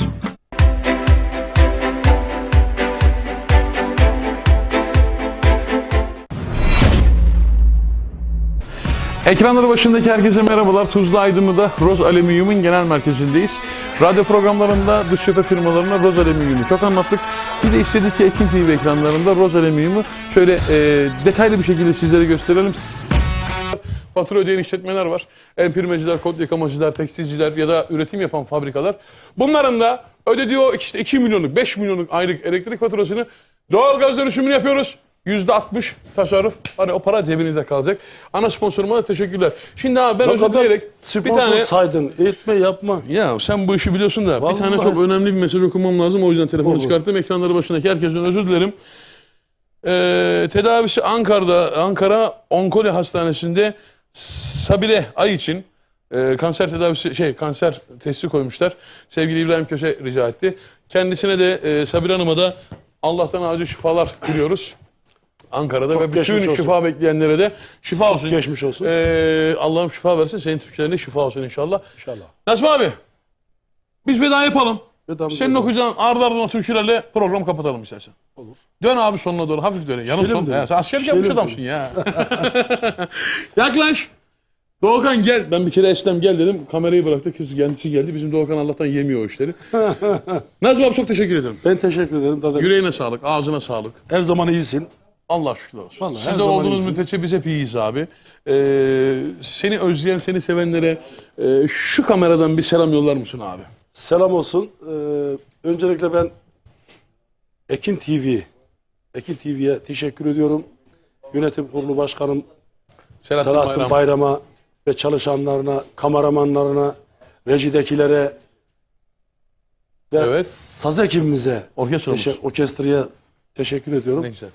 Ekranları başındaki herkese merhabalar. Tuzla Aydınlı'da Roz Alüminyum'un genel merkezindeyiz. Radyo programlarında dış cephe firmalarına Roz Alüminyum'u çok anlattık. Bir de istedik ki Ekin TV ekranlarında Roz Alüminyum'u şöyle detaylı bir şekilde sizlere gösterelim. Fatura ödeyen işletmeler var. Empirmeciler, kod yakamacılar, tekstilciler ya da üretim yapan fabrikalar. Bunların da ödediği o işte 2 milyonluk, 5 milyonluk aylık elektrik faturasını doğalgaz dönüşümünü yapıyoruz. %60 tasarruf. Hani o para cebinizde kalacak. Ana sponsoruma da teşekkürler. Şimdi abi ben özür dileyerek bir tane... saydın, etme yapma. Ya sen bu işi biliyorsun da Vallahi. bir tane çok önemli bir mesaj okumam lazım. O yüzden telefonu Olur. çıkarttım. Ekranları başındaki herkesten özür dilerim. Tedavisi Ankara Onkoloji Hastanesi'nde Sabile Ay için kanser tedavisi kanser testi koymuşlar. Sevgili İbrahim Köse rica etti. Kendisine de Sabile Hanım'a da Allah'tan acil şifalar diliyoruz. Ankara'da Çok ve bütün geçmiş olsun. şifa bekleyenlere de şifa olsun. Geçmiş olsun. Allah'ım şifa versin. Senin Türklerine şifa olsun inşallah. İnşallah. Nazım abi biz veda yapalım. Vedamızı Senin yapalım. okuyacağın ardı ardına türkülerle program kapatalım istersen. Olur. Dön abi sonuna doğru hafif dön. Yanım Şirin son. dön. Sen askerlik yapmış Şirin adamsın ya. Yaklaş. Doğukan gel. Ben bir kere Eslem gel dedim. Kamerayı bıraktı. Kız kendisi geldi. Bizim Doğukan Allah'tan yemiyor o işleri. Nazım abi çok teşekkür ederim. Ben teşekkür ederim. Dadali. Yüreğine sağlık. Ağzına sağlık. Her zaman iyisin. Allah şükürler olsun. Vallahi her Sizler zaman olduğunuz iyisin. müddetçe biz hep iyiyiz abi. Seni özleyen, seni sevenlere şu kameradan bir selam yollar mısın abi? Selam olsun. Öncelikle ben Ekin TV'ye teşekkür ediyorum. Yönetim Kurulu Başkanım Selahattin Bayram'a ve çalışanlarına, kameramanlarına, rejidekilere ve Evet. saz ekibimize, Orkestramız. orkestraya teşekkür ediyorum. Ne güzel.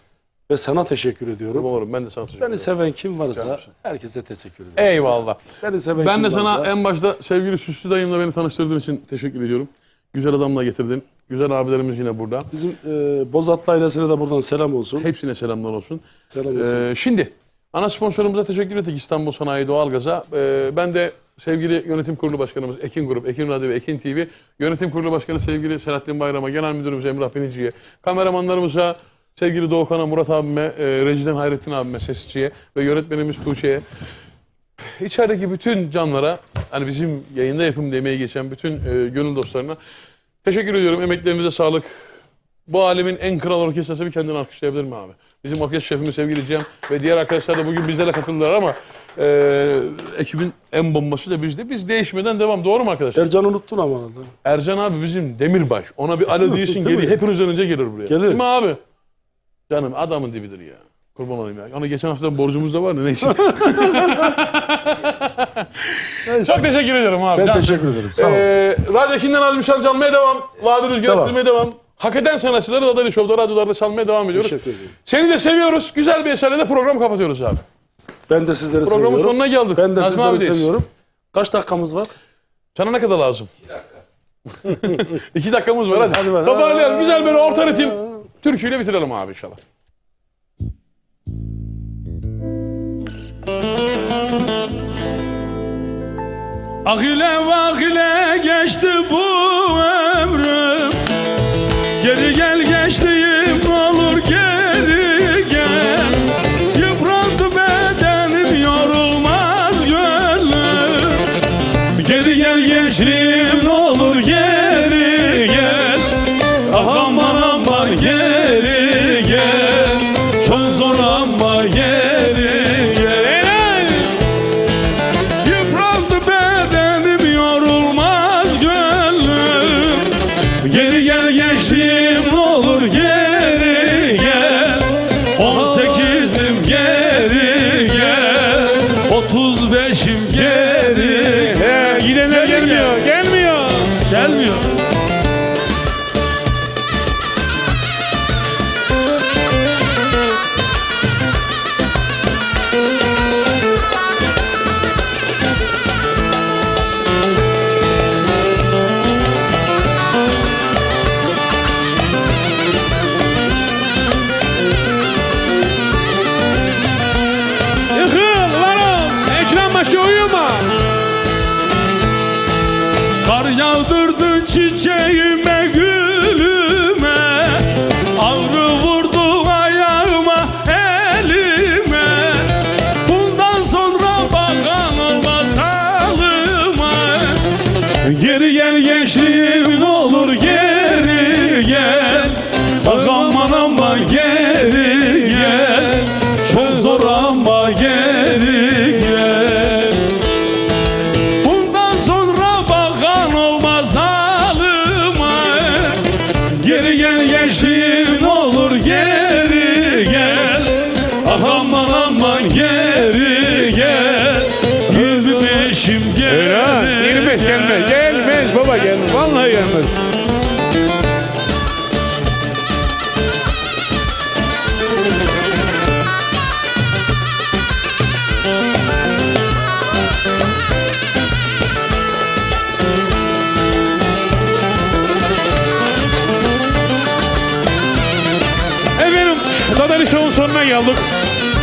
Ve sana teşekkür ediyorum. Umarım ben de sana teşekkür Beni ederim. seven kim varsa Canımsın. herkese teşekkür ederim. Eyvallah. Beni seven Ben kim de sana varsa, en başta sevgili Süslü dayımla beni tanıştırdığın için teşekkür ediyorum. Güzel adamla getirdin. Güzel abilerimiz yine burada. bizim Bozatlı ailesine de buradan selam olsun. Hepsine selamlar olsun. Selam olsun. Şimdi ana sponsorumuza teşekkür ettik İstanbul Sanayi Doğalgaz'a. Ben de sevgili Yönetim Kurulu Başkanımız Ekin Grup, Ekin Radyo ve Ekin TV, Yönetim Kurulu Başkanı sevgili Selahattin Bayram'a, Genel Müdürümüz Emrah Binici'ye, kameramanlarımıza sevgili Doğukan'a, Murat abime, rejiden Hayrettin abime, sesçiye ve yönetmenimiz Tuğçe'ye, içerideki bütün canlara, hani bizim yayında yapım demeye geçen bütün gönül dostlarına teşekkür ediyorum. Emeklerinize sağlık. Bu alemin en kral orkestrası bir kendini alkışlayabilir mi abi? Bizim orkestra şefimiz sevgili Cem ve diğer arkadaşlar da bugün bizlere katıldılar ama ekibin en bombası da bizde. Biz değişmeden devam. Doğru mu arkadaşlar? Ercan'ı unuttun ama herhalde. Ercan abi bizim demirbaş. Ona bir alo değilsin Değil geliyor. mi? Hepinizden önce gelir buraya. Gelir. Değil mi abi? Canım adamın dibidir ya. Kurban olayım ya. Ona geçen hafta borcumuz da var da neyse. Çok teşekkür ederim abi. Ben Cansın. teşekkür ederim. Sağ ol. Radyo Ekin'den Azmi Şan çalmaya devam. Vadi Rüzgar Devam. estirmeye devam. Hak eden sanatçıları Dadali Show'da, radyolarda çalmaya devam ediyoruz. Teşekkür ederim. Seni de seviyoruz. Güzel bir eserle de program kapatıyoruz abi. Ben de sizleri Programın seviyorum. sonuna geldik. Ben de Nazmi sizleri abideyiz. seviyorum. Kaç dakikamız var? Sana ne kadar lazım? 2 dakika. 2 dakikamız var hadi. Hadi bakalım. Toparlayalım. Güzel böyle orta ritim. Türküyle bitirelim abi inşallah. Ah ile geçti bu ömrüm. Geri gel gençliğim olur geri gel. Yıprandı bedenim yorulmaz gönlüm. Geri gel gençliğim ne olur geri gel. Ah aman aman geri gel. Çok zor ama geri gel. Yıprandı bedenim yorulmaz gönlüm. Geri gel gençliğim ne olur geri gel. 18'im geri gel. 35'im geri. Gidenler gelmiyor. Gelmiyor. Gelmiyor. Yıkıl varım. Ekran başı uyuma. Kar yağdırdın çiçeğime gülüme. Ağrı vurdu ayağıma elime. Bundan sonra bakan olmaz halıma. Geri gel gençliğim ne olur geri gel. Aman aman geri gel. Çok zor ama geri gel. Bundan sonra bakan olmaz halıma. Geri gel gençliğim ne olur geri gel. Aman aman geri gel. 25'im geri 25 gelmez. Gelmez baba gelmez. Vallahi gelmez. Efendim Dadali Show'un sonuna geldik.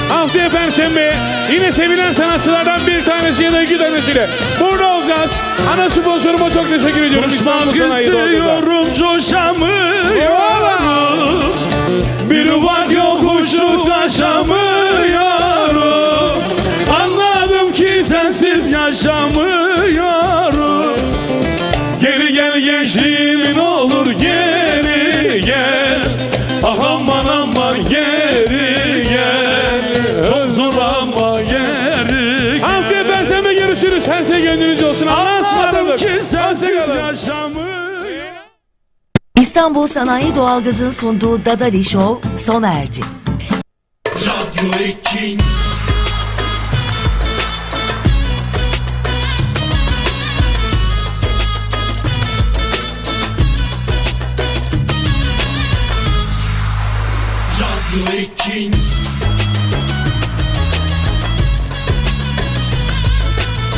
Haftaya Perşembe yine sevilen sanatçılardan bir tanesi ya da iki tanesiyle burada olacağız. Ana sponsoruma çok teşekkür ediyorum. Coşmak İstanbul Sanayi Doğalgaz'a. istiyorum, coşamıyorum. Bir ufak yokuşu aşamıyorum. Anladım ki sensiz yaşamıyorum. Geri gel gençliğim ne olur geri gel. Aman aman geri gel. Çok zor ama geri gel. Haftaya Perşembe görüşürüz. Her şey gönlünüzce olsun. Allah'a Anladım ısmarladık. ki sensiz Hoşçakalın. yaşamıyorum. İstanbul Sanayi Doğalgaz'ın sunduğu Dadali Show sona erdi. Radyo Ekin Radyo Ekin